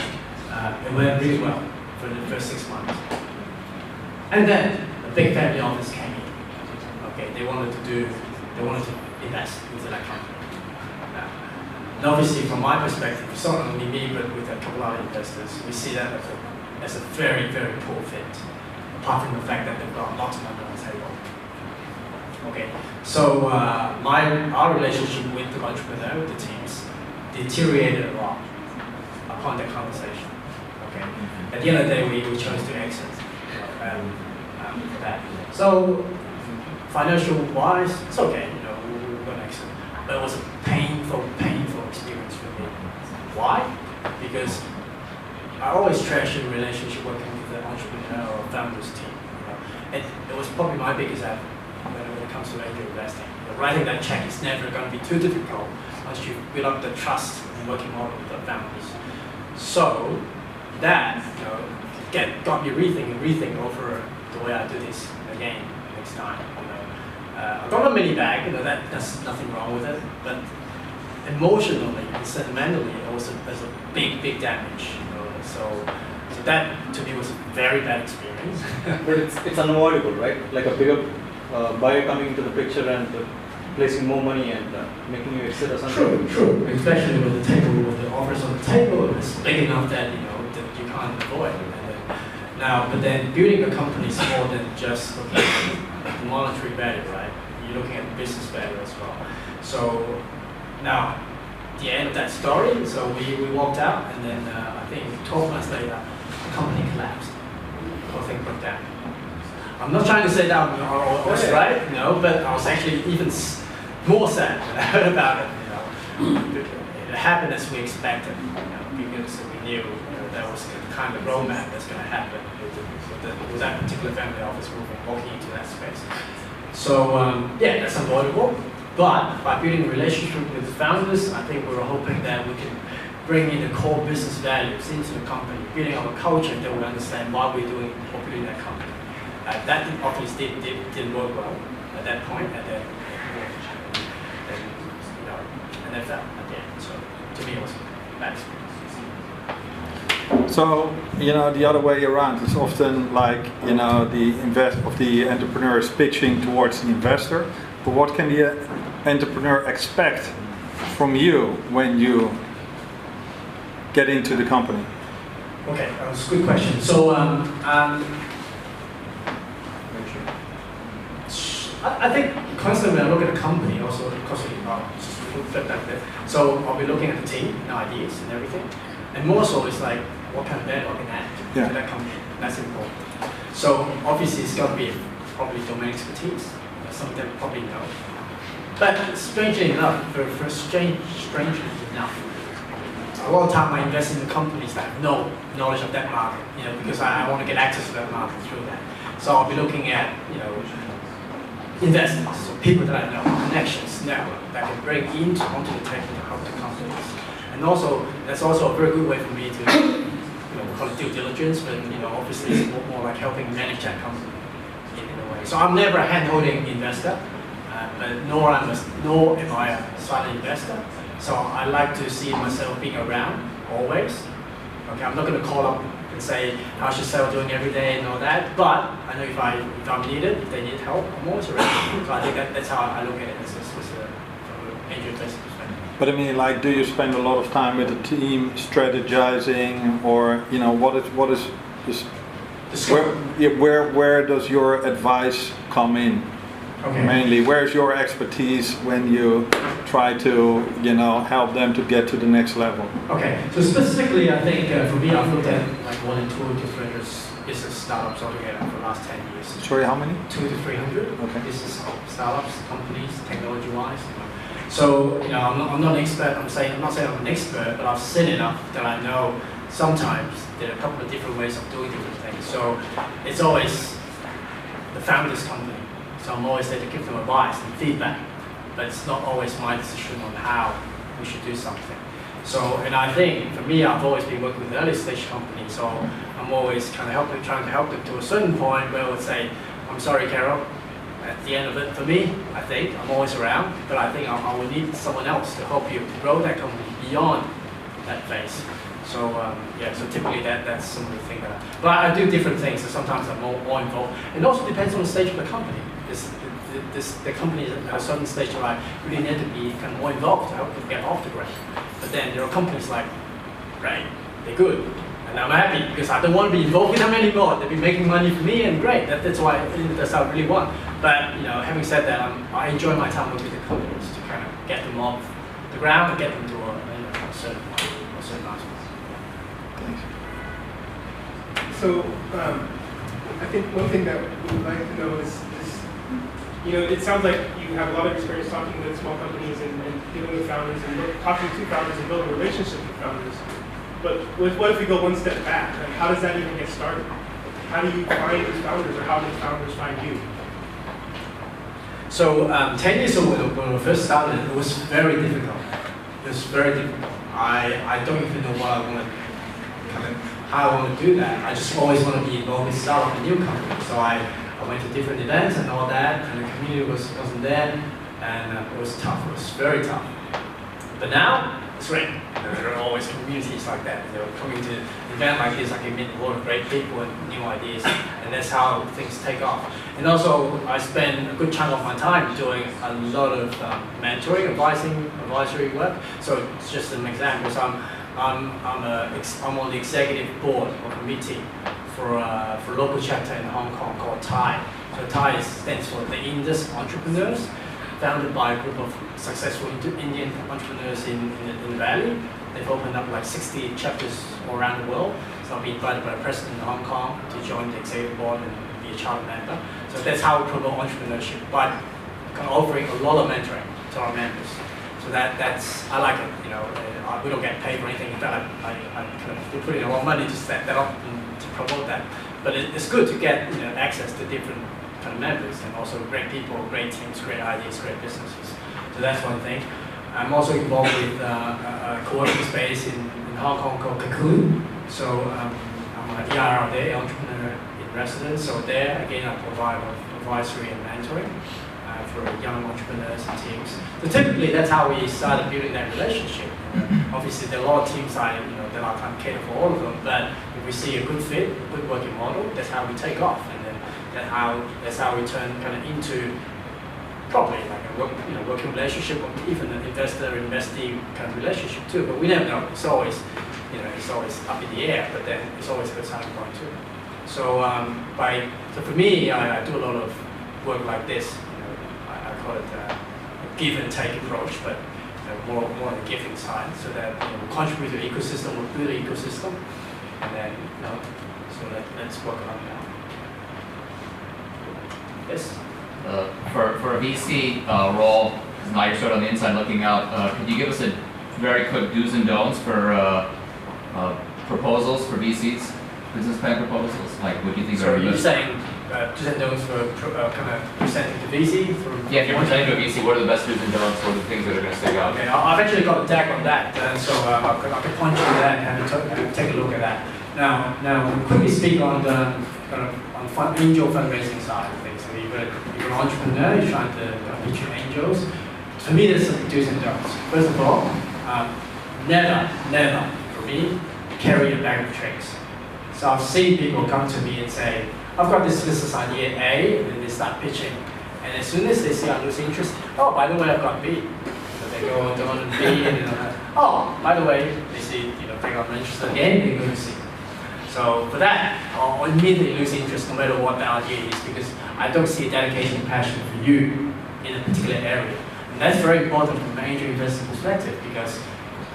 It went really well for the first 6 months. And then a big family office came in. Okay, they wanted to invest into that company. And obviously, from my perspective, it's not only me, but with a couple other investors, we see that as a very, very poor fit. Apart from the fact that they've got lots of money on the table. Okay, so our relationship with the entrepreneur, with the teams, deteriorated a lot upon that conversation. Okay, at the end of the day, we chose to exit that. So financial-wise, it's okay. You know, we were going to exit, but it was a painful experience for me. Why? Because I always treasure the relationship working with the entrepreneur or founders team. You know? It was probably my biggest effort when it comes to angel investing. You know, writing that check is never going to be too difficult once you build up the trust and working model with the founders. So that got me rethink over the way I do this again next time. You know, I got a mini bag. You know, that's nothing wrong with it, but emotionally and sentimentally, it was a big damage. You know, so that to me was a very bad experience. But it's unavoidable, right? Like a bigger buyer coming into the picture and placing more money and making you exit or something. True. Especially with the offers on the table, it's big enough that that you can't avoid. But then building a company is more than just looking at monetary value, right? You're looking at business value as well. So now, the end of that story, so we walked out, and then I think 12 months later, the company collapsed. The whole thing broke down. I'm not trying to say that I was right, but I was actually even more sad when I heard about it. It happened as we expected, because we knew that was the kind of roadmap that's going to happen with that particular family office walking into that space. So that's unavoidable. But by building a relationship with the founders, I think we were hoping that we can bring in the core business values into the company, building our culture that we understand why we're building that company. That obviously didn't work well at that point, and then fell at the end. So to me, it was a bad experience. So, the other way around, it's often like, the entrepreneur is pitching towards the investor, but what can the entrepreneur expect from you when you get into the company? Okay, that's a good question. So, I think constantly when I look at a company, also constantly, so I'll be looking at the team and ideas and everything, and more so it's like what kind of value I can add to that company. That's important. So obviously it's got to be probably domain expertise, something that probably know. But strangely enough, strangely enough, a lot of time I invest in the companies that have no knowledge of that market, because I want to get access to that market through that. So I'll be looking at, investors, so people that I know, connections, network that can bring onto the table to help the companies. And also, that's also a very good way for me to, we call it due diligence, but obviously it's more like helping manage that company in a way. So I'm never a hand-holding investor, but nor am I a silent investor. So I like to see myself being around always. Okay, I'm not going to call up and say how's your sale doing every day and all that, but I know if I'm needed, if they need help, I'm always around. So I think that's how I look at it as from an angel investor perspective. But I mean, like, do you spend a lot of time with the team strategizing, or what is this? Where does your advice come in? Okay. Mainly, where's your expertise when you try to, help them to get to the next level? Okay, so specifically, I think for me, I've looked at like 1 and 2 different business startups altogether for the last 10 years. Sorry, how many? 200 to 300 business startups, companies, technology-wise. So, I'm not an expert. I'm not saying I'm an expert, but I've seen enough that I know sometimes there are a couple of different ways of doing different things. So, it's always the founder's company. So I'm always there to give them advice and feedback, but it's not always my decision on how we should do something. So, and I think for me, I've always been working with early stage companies, so I'm always trying to help them to a certain point where I would say, I'm sorry, Carol, at the end of it, for me, I think I'm always around, but I think I will need someone else to help you to grow that company beyond that phase. So yeah, so typically that's some of the thing that. But I do different things. So sometimes I'm more involved. It also depends on the stage of the company. The company is at a certain stage where I really need to be kind of more involved to help them get off the ground. But then there are companies like, great, they're good, and I'm happy because I don't want to be involved with them anymore. They've been making money for me, and great. That's why that's what I really want. But you know, having said that, I enjoy my time working with the companies to kind of get them off the ground and get them to a certain milestone. So I think one thing that we would like to know is, you know, it sounds like you have a lot of experience talking with small companies and dealing with founders and talking to founders and building relationships with founders. But what if we go one step back? Like, how does that even get started? How do you find these founders, or how do founders find you? So 10 years ago when we first started, it was very difficult. It was very difficult. I don't even know what I want to, how I want to do that. I just always want to be involved with startup and new companies. So I went to different events and all that, and the community wasn't there, and it was tough. It was very tough. But now it's great. There are always communities like that. They're coming to an event like this. I can meet a lot of great people and new ideas, and that's how things take off. And also, I spend a good chunk of my time doing a lot of mentoring, advisory work. So it's just an example. So I'm on the executive board of a committee for a local chapter in Hong Kong called TIE. So TIE stands for the Indus Entrepreneurs, founded by a group of successful Indian entrepreneurs in the Valley. They've opened up like 60 chapters all around the world. So I'll be invited by the president in Hong Kong to join the executive board and be a charter member. So that's how we promote entrepreneurship, but kind of offering a lot of mentoring to our members. So that's, I like it, you know, we don't get paid or anything. In fact, I kind of put in a lot of money to set that up and to promote that. But it's good to get, you know, access to different kind of members and also great people, great teams, great ideas, great businesses. So that's one thing. I'm also involved with a co-working space in Hong Kong called Cocoon. So I'm an EIR there, entrepreneur in residence. So there, again, I provide advisory and mentoring for young entrepreneurs and teams. So typically, that's how we started building that relationship. Obviously, there are a lot of teams that I can't cater for all of them, but if we see a good fit, a good working model, that's how we take off, and then that's how we turn kind of into probably like a working relationship, or even an investor-investee kind of relationship too. But we never know. It's always up in the air, but then it's always a good starting point too. So so for me, I do a lot of work like this. I call it a give and take approach, but more on the giving side, so that we contribute to the ecosystem, we build the ecosystem, and then so let's work on that. Yes. For a VC role, now you're sort of on the inside looking out. Could you give us a very quick do's and don'ts for proposals for VCs, business plan proposals? Like, what do you think are you're saying do's and don'ts for kind of presenting to VC? Yeah, if you're presenting to a VC, what are the best do's and don'ts? What are the things that are going to stick out? Okay, I've actually got a deck on that, and so I can point you to that and have you take a look at that. Now, we'll quickly speak on the kind of angel fundraising side of things. So you're an entrepreneur, you're trying to pitch your angels. For me, there's some do's and don'ts. First of all, never, for me, carry a bag of tricks. So I've seen people come to me and say, I've got this business idea A, and then they start pitching. And as soon as they see I lose interest, oh, by the way, I've got B. So they go on B, and then, oh, by the way, they see, bring up interest again, they go to C. So for that, I'll immediately lose interest no matter what the idea is, because I don't see a dedication and passion for you in a particular area. And that's very important from an angel investor perspective, because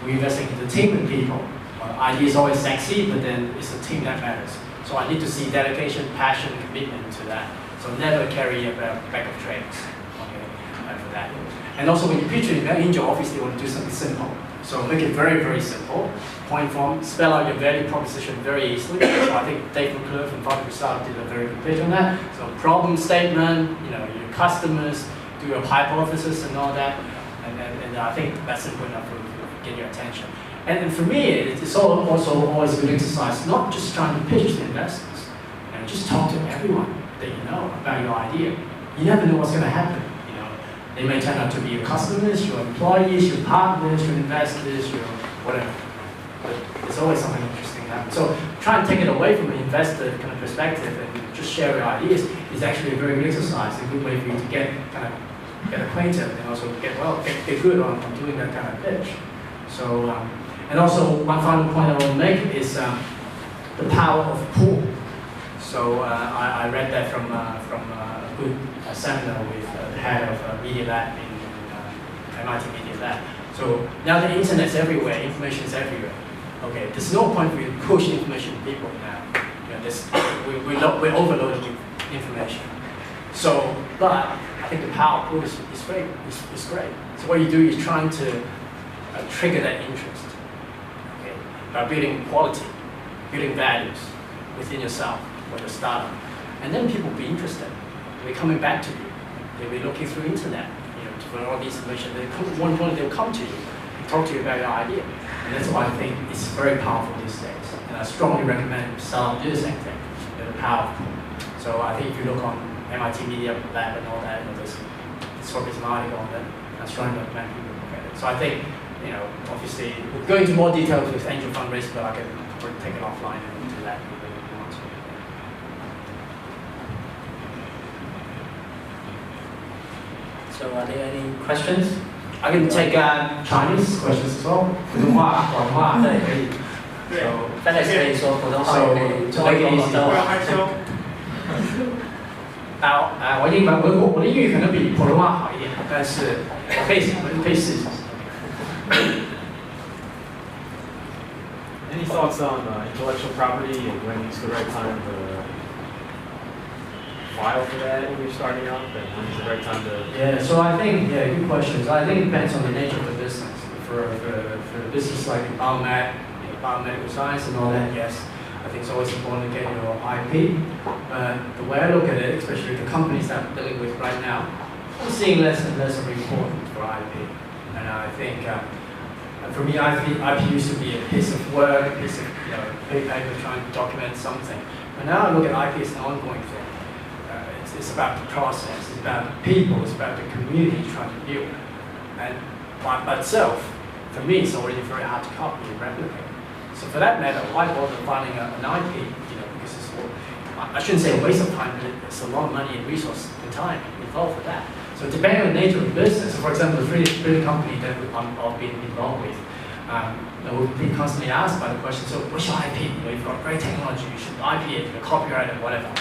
we're investing in the team and people. Idea is always sexy, but then it's the team that matters. So I need to see dedication, passion, commitment to that. So never carry a bag of tricks, okay, for that. And also when you pitch an angel, obviously you want to do something simple. So make it very, very simple. Point form, spell out your value proposition very easily. So I think Dave McClure from Father Startup did a very good pitch on that. So problem statement, your customers, do your hypothesis and all that. And I think that's simple enough to get your attention. And for me, it's also always a good exercise, not just trying to pitch to investors. Just talk to everyone that you know about your idea. You never know what's going to happen. They may turn out to be your customers, your employees, your partners, your investors, your whatever. but there's always something interesting happening. So try and take it away from an investor kind of perspective and just share your ideas is actually a very good exercise, a good way for you to get acquainted and also get good on doing that kind of pitch. So and also one final point I want to make is the power of pull. So I read that from a good seminar with the head of Media Lab in MIT Media Lab. So now the internet's everywhere, information is everywhere. Okay, there's no point for you to push information to people now. You know, we're overloaded with information. So, but I think the power of pull is great. It's great. So what you do is trying to trigger that interest. Okay, by building quality, building values within yourself or your startup, and then people will be interested. They'll be coming back to you. They'll be looking through internet. For all this information, one point they'll come to you and talk to you about your idea. And that's why I think it's very powerful these days. And I strongly recommend startups do the same thing. They're powerful. So I think if you look on MIT Media Lab and all that, there's sort of some article on that. I strongly recommend people look at it. So I think, obviously, we'll go into more details with angel fundraising, but I can probably take it offline and do that. So are there any questions? I can take Chinese questions as well. 普通话、广东话都可以。So Felix 可以说普通话，也可以中文、广东话。我的英语可能比普通话好一点，但是我可以试一下。Any thoughts on intellectual property and when is the right time to file for that when you're starting up, and when is the right time to? Yeah, so I think good questions. I think it depends on the nature of the business. For a business like biomedical science and all that, yes, I think it's always important to get your IP. But the way I look at it, especially the companies that I'm dealing with right now, I'm seeing less and less of importance for IP. And I think for me, IP used to be a piece of work, a piece of paper trying to document something. But now I look at IP as an ongoing thing. It's about the process, it's about the people, it's about the community you're trying to build. And by itself, for me, it's already very hard to copy and replicate. So for that matter, why bother finding an IP? Because it's I shouldn't say a waste of time, but it's a lot of money and resources and time involved with that. So depending on the nature of the business, so for example, the British company that I've been involved with, we've been constantly asked by the question, so what's your IP? You've got great technology, you should IP it, you copyright it, whatever.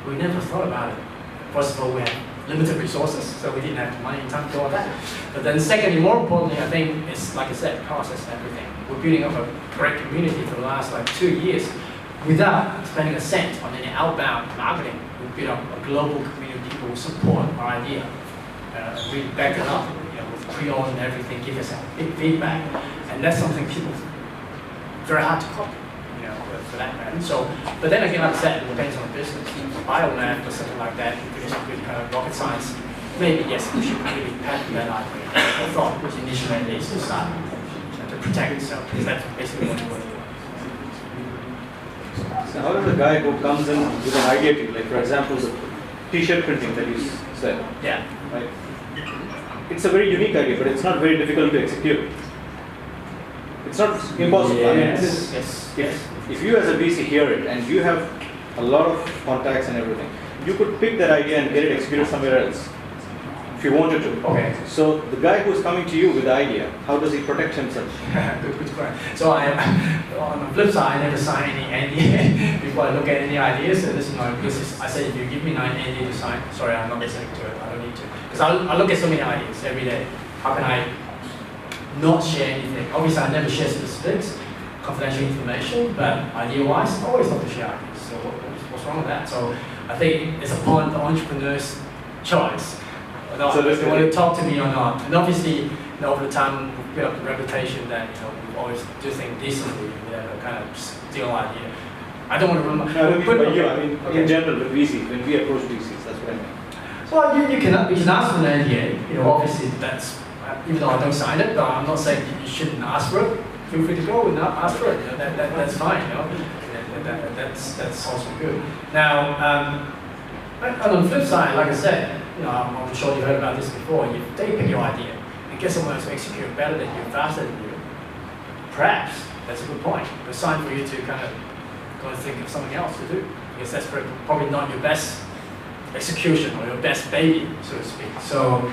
We never thought about it. First of all, we had limited resources, so we didn't have the money and time to do all that. But then secondly, more importantly, I think it's, like I said, process and everything. We're building up a great community for the last 2 years without spending a cent on any outbound marketing. We built up a global community who support our idea. We back it up with pre-owned and everything, give us big feedback. And that's something people, very hard to copy. For that matter. So, but then again, like I said, it depends on the business. Biomath or something like that, if it's good kind of rocket science, maybe yes, we should really patent that idea. I thought initially at least to start to protect itself, because that's basically what we're doing. So how does the guy who comes in with an idea to you, like for example, the T-shirt printing that you said? Yeah. Right. It's a very unique idea, but it's not very difficult to execute. It's not impossible. Yes. I mean, if you as a VC hear it and you have a lot of contacts and everything, you could pick that idea and get it executed somewhere else if you wanted to. Okay. So the guy who's coming to you with the idea, how does he protect himself? Good question. So on the flip side, I never sign any NDA before I look at any ideas. So this is my business. I said, if you give me an NDA to sign, sorry, I'm not listening to it. I don't need to. Because I look at so many ideas every day. How can I not share anything? Obviously, I never share specifics, confidential information, but idea-wise, I always love to share ideas. So what's wrong with that? So I think it's upon the entrepreneur's choice. So if they want to talk to me or not. And obviously, over the time, we've built up the reputation that we always do things decently, kind of steal idea. I don't want to remember. No, I mean, in general, with VCs, when we approach VCs, that's what I mean. So you can ask for an NDA. Obviously, that's, even though I don't sign it, but I'm not saying you shouldn't ask for it. Feel free to go and not ask for it. That's fine. That's also good. Now, on the flip side, like I said, I'm sure you've heard about this before. They pick your idea and get someone else to execute better than you, faster than you. Perhaps that's a good point. It's time for you to kind of go and think of something else to do, because that's probably not your best execution or your best baby, so to speak. So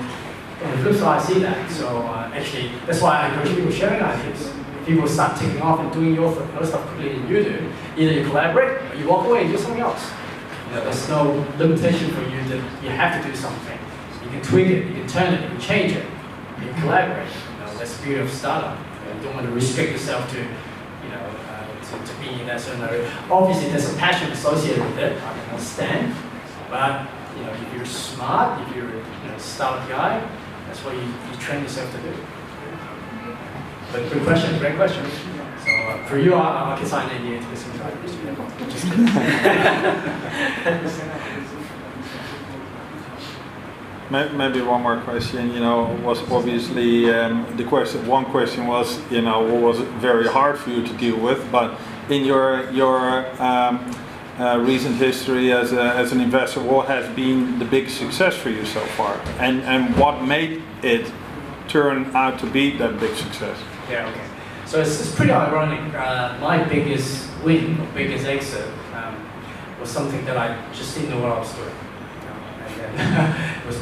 on the flip side, I see that. So actually, that's why I encourage people sharing ideas. If people start taking off and doing your other stuff quickly than you do, either you collaborate or you walk away and do something else. You know, there's no limitation for you that you have to do something. You can tweak it, you can turn it, you can change it, you can collaborate. You know, that's the beauty of startup. You don't want to restrict yourself to, you know, to be in that certain area. Obviously, there's a passion associated with it. I can understand, but you know, if you're smart, if you're a startup guy, that's what you train yourself to do. But good question, great question. So for you, I can sign an NDA to listen to it. Just kidding. Maybe one more question. You know, was obviously the question. One question was, you know, what was very hard for you to deal with, but in your recent history as an investor, what has been the big success for you so far, and what made it turn out to be that big success? Yeah, okay. So it's pretty ironic. My biggest win, or biggest exit, was something that I just didn't know what I was doing. And then it was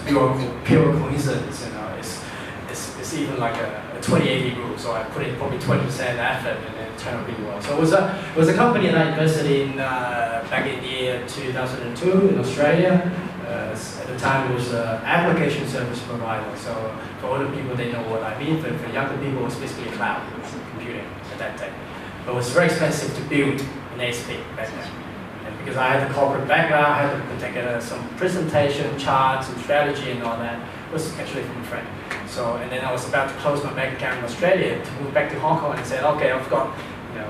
pure coincidence. You know, it's even like a 20-80 rule. So I put in probably 20% effort, and then it turned out really well. So it was a company that I invested in back in the year 2002 in Australia. At the time, it was an application service provider. So for older people, they know what I mean. But for younger people, it was basically cloud computing at that time. But it was very expensive to build an ASP back then. And because I had the corporate background, I had to put together some presentation, charts, and strategy and all that. It was actually from a friend. So, and then I was about to close my bank account in Australia to move back to Hong Kong and said, okay, I've got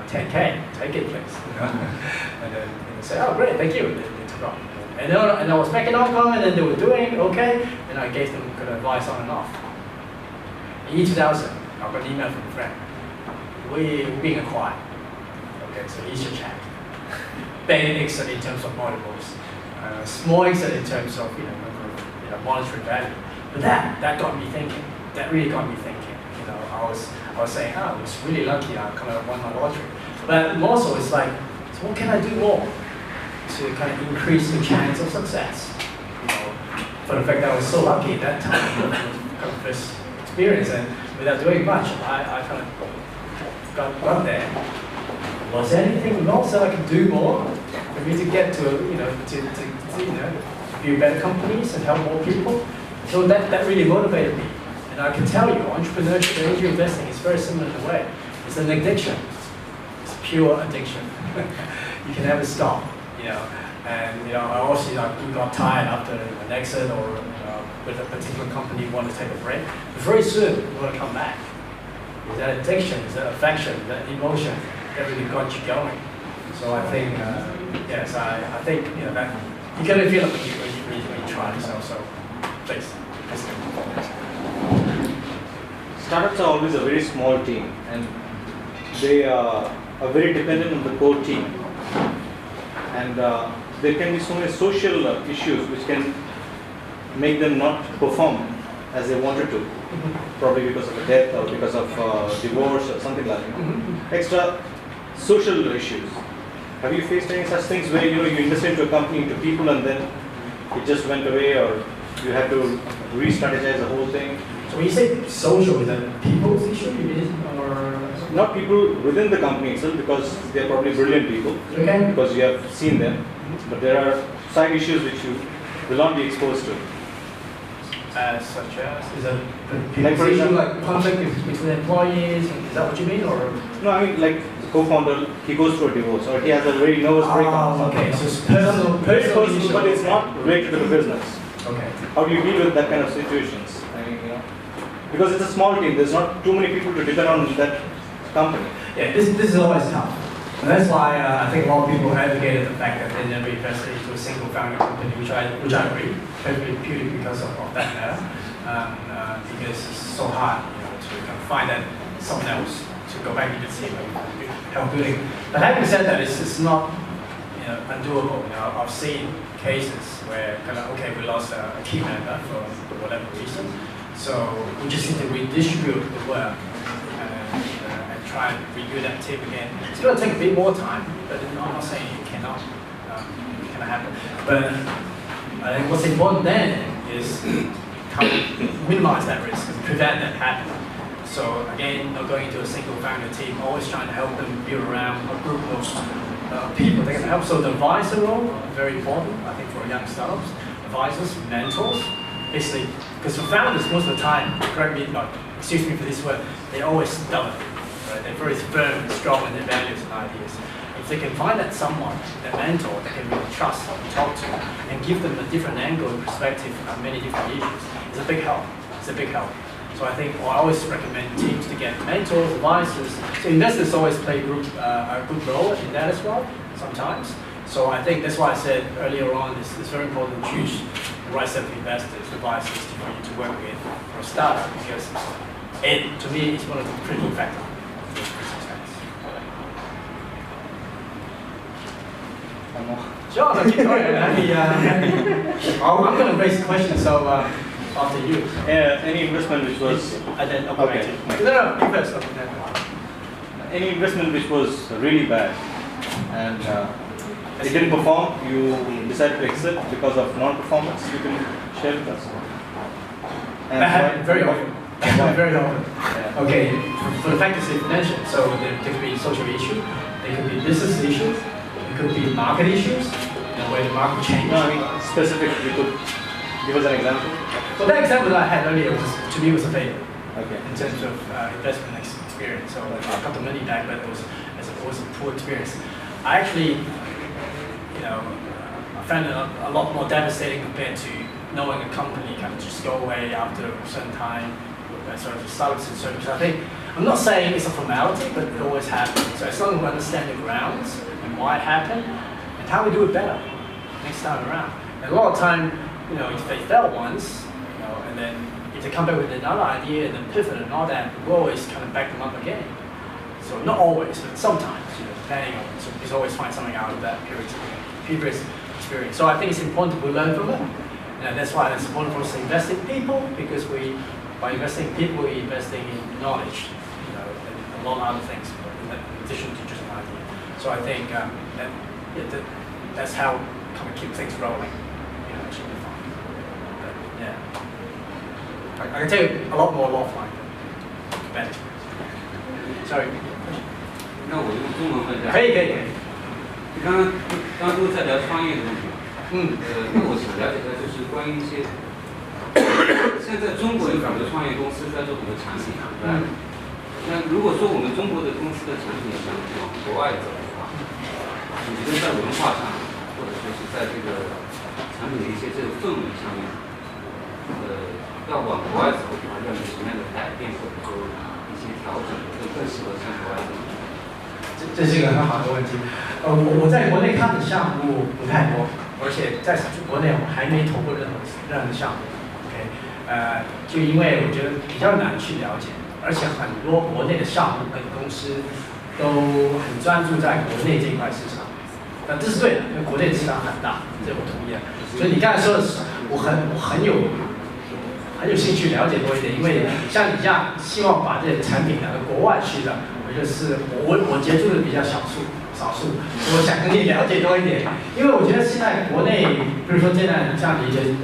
10K, take it please. And then they said, oh great, thank you. And they took off. And I was back in Hong Kong, and then they were doing okay, and I gave them good advice on and off. In year 2000, I got an email from a friend. We're being acquired. Okay, so here's your check. Big exit in terms of multiples, small exit in terms of monetary value. But that got me thinking. That really got me thinking. You know, I was saying, oh, I was really lucky. I kind of won my lottery. But also, it's like, so what can I do more to kind of increase the chance of success? You know, for the fact that I was so lucky at that time, kind of first experience, and without doing much, I kind of got there. Was there anything else that I could do more for me to get to build better companies and help more people? So that really motivated me. And I can tell you, entrepreneurship and angel investing is very similar in a way. It's an addiction. It's pure addiction. You can never stop. You know, and I also got tired after an exit or with a particular company want to take a break. But very soon you want to come back. Is that addiction? Is that affection? Is that emotion that really got you going? So I think yes, I think that you can feel it when you try. So please. Startups are always a very small team, and they are very dependent on the core team. And there can be so many social issues which can make them not perform as they wanted to, probably because of a death or because of divorce or something like that. Extra social issues. Have you faced any such things where you invested into a company, into people, and then it just went away, or you had to re-strategize the whole thing? So when you say social, is that people's issue, or not people within the company itself, because they are probably brilliant people, okay, because you have seen them, but there are side issues which you will not be exposed to. Such as, is that issue like conflict between employees? Is that what you mean, or? No, I mean like the co-founder, he goes through a divorce, or he has a very nervous breakup. Okay, so it's personal personal, but it's not related to the business. Okay. How do you deal with that kind of situations? I mean, because it's a small team, there's not too many people to depend on that company. Yeah, this is always tough. And that's why I think a lot of people advocated the fact that they never invested into a single founder company, which I agree, purely because of that matter. Because it's so hard, to kind of find that someone else to go back into the team and help building. But having said that, it's not undoable. I've seen cases where we lost a key member for whatever reason. So we just need to redistribute the work and try and rebuild that team again. It's going to take a bit more time, but I'm not saying it cannot happen. But I think what's important then is how to minimize that risk and prevent that happening. So again, not going into a single founder team, always trying to help them build around a group of people that can help. So the advisor role, very important, I think, for young startups. Advisors, mentors, basically, because for founders, most of the time, excuse me for this word, they're always stubborn, right? They're very firm and strong in their values and ideas. If they can find that someone, that mentor, that can really trust and talk to, and give them a different angle and perspective on many different issues, it's a big help. It's a big help. So I think I always recommend teams to get mentors, advisors. So investors always play a good role in that as well, sometimes. So I think that's why I said earlier on, it's very important to choose the right set of investors, advisors for you to work with for a startup, because it, to me, is one of the critical factors. Sure, keep going. I'm going to raise a question, so after you. Yeah, any investment which was... Okay. Okay. No, you first. Any investment which was really bad and it didn't perform, you decided to exit because of non-performance, you can share with us. And that happens very often. Very often. Yeah. Okay, for the factors you mentioned, so there could be social issue, there could be business issues, there could be market issues, where the market changes. No, I mean, specific, you could give us an example? So that example that I had earlier to me was a failure. Okay. In terms of investment experience. So I got the money back, but it was a poor experience. I actually, I found it a lot more devastating compared to knowing a company kind of just go away after a certain time. Sort of startups and services. I think, I'm not saying it's a formality, but it always happens. So as long as we understand the grounds and why it happened, and how we do it better next time around. And a lot of time, if they fail once, and then if they come back with another idea and then pivot and all that, we always kind of back them up again. So not always, but sometimes, depending on, so you always find something out of that previous experience. So I think it's important we learn from it. And that's why it's important for us to invest in people, because by investing in people, we're investing in knowledge, and a lot of other things, in addition to just an idea. So I think that's how kind of keep things rolling. It should be fun. But, yeah. I can tell you a lot more offline. Bad experience. Sorry. 那我用中文问一下。可以。刚都在聊创业的问题。那我想了解的就是关于一些，现在中国有很多创业公司在做很多产品，对吧？那如果说我们中国的公司的产品想往国外走的话，你觉得在文化上，或者说是在这个产品的一些这个氛围上面，要往国外走的话，要有什么样的改变，或者说一些调整，会更适合向国外走？这是一个很好的问题。我在国内看的项目不太多，而且在国内我还没投过任何的项目。OK，就因为我觉得比较难去了解，而且很多国内的项目跟公司都很专注在国内这一块市场。这是对的，因为国内的市场很大，这我同意啊。所以你刚才说的是，我很有兴趣了解多一点，因为像你这样希望把这些产品拿到国外去的，我觉得是我接触的比较少数，我想跟你了解多一点，因为我觉得现在国内，比如说现在这样的一些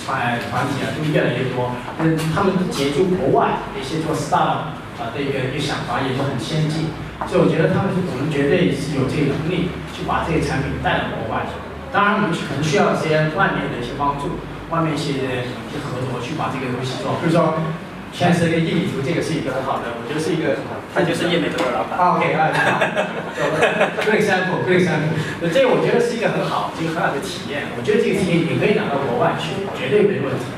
团体啊，都越来越多，他们接触国外的一些做 startup 的一个想法也都很先进，所以我觉得我们绝对是有这个能力去把这个产品带到国外去。当然，我们可能需要一些外面的一些帮助。外面一些合作去把这个东西做，比如说，现在是一个叶美图，这个是一个很好的，我觉得是一个，他就是叶美图的老板。OK，good example，good example。这个我觉得是一个很好的体验，我觉得这个体验也可以拿到国外去，绝对没问题。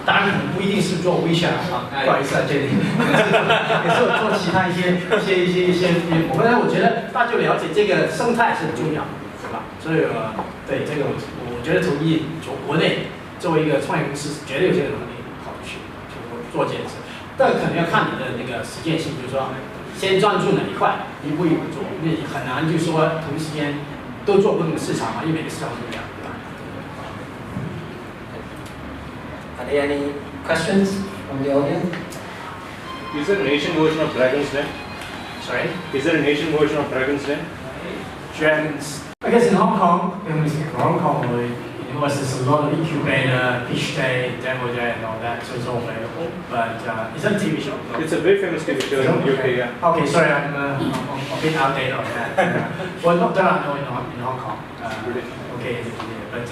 当然可能不一定是做微笑啊，不好意思啊，这里也是做其他一些，我觉得大家就了解这个生态是很重要，对吧？所以对这个我觉得从国内。作为一个创业公司，绝对有这个能力好去做建设，但可能要看你的那个实践性，就是说，先专注哪一块，一步一步做，你很难就说同时间都做不同的市场嘛，因为每个市场不一样，对吧 Are there any questions from the audience? Is there an Asian version of Dragon's Den? Sorry? Is there an Asian version of Dragon's Den? Dragons. I guess in Hong Kong, when we speak of Hong Kong, there's a lot of incubator, pitch day, demo day, and all that, so it's all available. But it's a TV show. It's a very famous TV show in the UK, yeah. Okay, sorry, I'm a bit outdated on that. Well, not that I know in Hong Kong. Okay, but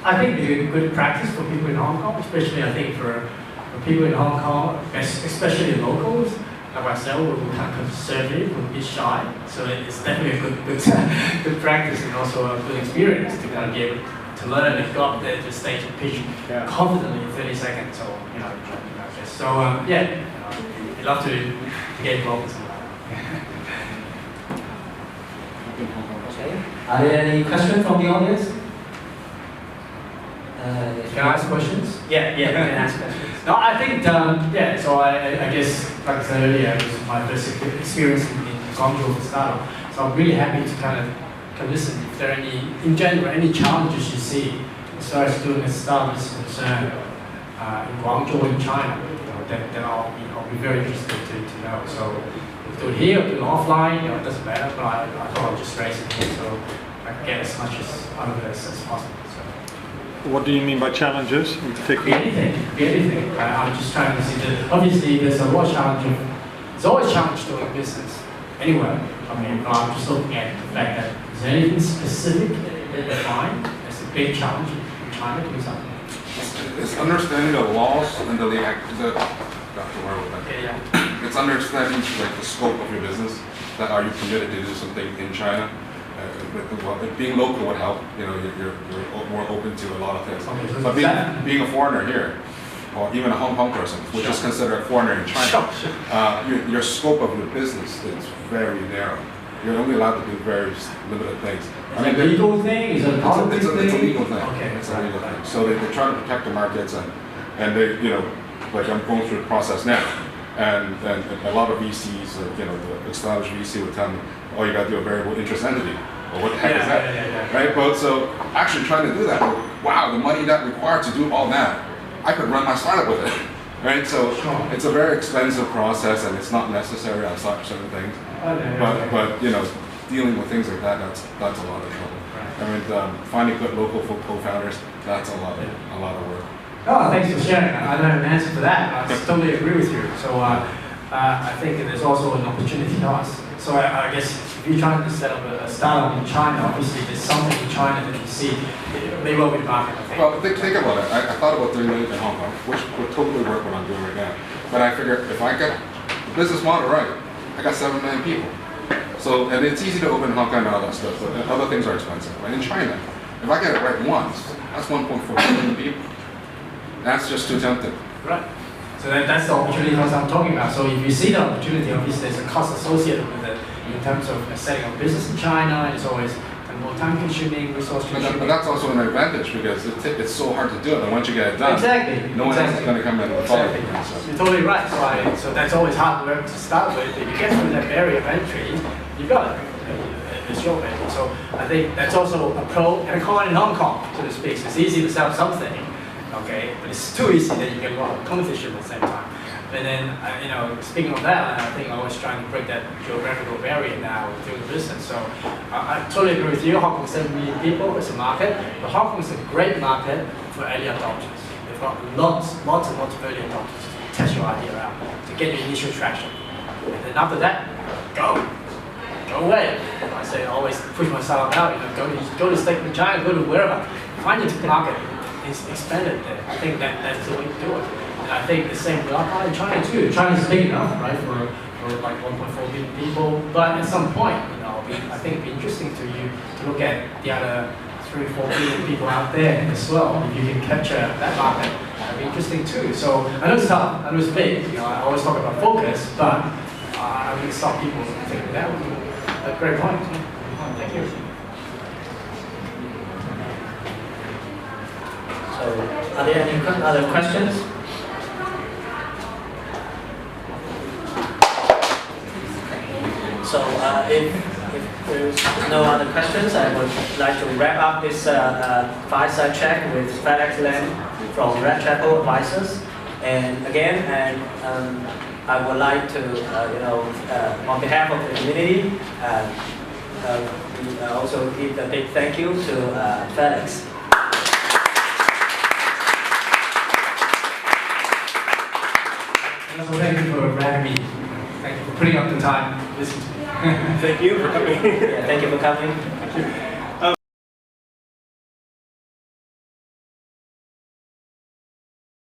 I think it's a good practice for people in Hong Kong, especially I think for people in Hong Kong, especially locals. Like myself, we're kind of conservative, we're a bit shy, so it's definitely a good practice and also a good experience to kind of be able to learn and go up there to the stage and pitch confidently in 30 seconds. So I'd love to get involved in some of that. Okay. Are there any questions from the audience? Can I ask questions? Yeah, you can ask questions. No, I think, so I guess, like I said earlier, it was my first experience in Guangzhou startup. So I'm really happy to kind of listen if there are in general, any challenges you see as far as doing a startup is concerned in Guangzhou in China, then I'll be very interested to know. So if do it here or do it offline, it doesn't matter, but I thought I'll just raise it here so I can get as much out of this as possible. What do you mean by challenges in particular? Anything. I'm just trying to see that obviously there's a lot of challenge. There's always challenge doing business anywhere. I mean, I'm just looking at the fact that is there anything specific that they find as a big challenge in China doing something? It's understanding the laws and it's understanding like the scope of your business. That are you committed to do something in China? Being local would help. You know, you're more open to a lot of things. Okay, so but being a foreigner here, or even a Hong Kong person, which is considered a foreigner in China, your scope of your business is very narrow. You're only allowed to do very limited things. Is it a legal thing? Is it a policy thing? It's a legal thing. Okay, it's a legal thing. So they try to protect the markets, and they, like I'm going through the process now, and a lot of VCs, the established VC would tell me, oh, you got to do a variable interest entity. Well, what the heck is that? Yeah. Right? But so actually trying to do that, wow, the money that required to do all that, I could run my startup with it. Right? So it's a very expensive process, and it's not necessary on certain things. But dealing with things like that, that's a lot of trouble. Right. I mean, finding good local co-founders, that's a lot of work. Oh, thanks for sharing. I don't have an answer for that. I totally agree with you. So I think that there's also an opportunity to us. So I guess if you're trying to set up a startup in China, obviously there's something in China that you see may well be the market, I think. Well, think about it. I thought about doing it in Hong Kong, which would totally work what I'm doing right now. But I figured if I get the business model right, I got 7 million people. So, and it's easy to open in Hong Kong and all that stuff, but other things are expensive. But in China, if I get it right once, that's 1.4 million people. That's just too tempting. Right. So that's the opportunity I'm talking about. So if you see the opportunity, obviously there's a cost associated with it in terms of setting up business in China. It's always more time-consuming, resource-consuming. But that's also an advantage because it's so hard to do it. And once you get it done, no one else is going to come in and follow you. So. You're totally right. So that's always hard work to start with. If you get through that barrier of entry, you've got it. It's your baby. So I think that's also a pro and a con in Hong Kong, so to speak. So it's easy to sell something. Okay, but it's too easy that you get a lot of competition at the same time. And then, speaking of that, I think I was trying to break that geographical barrier now doing the business. So I totally agree with you. Hong Kong 7 million people is a market, but Hong Kong is a great market for early adopters. They've got lots and lots of early adopters to test your idea out, to get your initial traction. And then after that, go away. I say I always push myself out. Go to State in China, go to wherever, find your market. Is expanded there. I think that's the way to do it. And I think the same will apply in China too. China is big enough, right, for like 1.4 billion people. But at some point, I think it'd be interesting to you to look at the other 3 or 4 billion people out there as well. If you can capture that market, that'd be interesting too. So I know it's tough, I know it's big. I always talk about focus, but I wouldn't stop people from thinking that would be a great point. Thank you. So, are there any other questions? So, if there's no other questions, I would like to wrap up this fireside chat with Felix Lam from Red Chapel Advisors. And again, I would like to, on behalf of the community, we also give a big thank you to Felix. And also thank you for having me. Thank you for putting up the time to listen to me. Thank you for coming. Yeah, thank you for coming.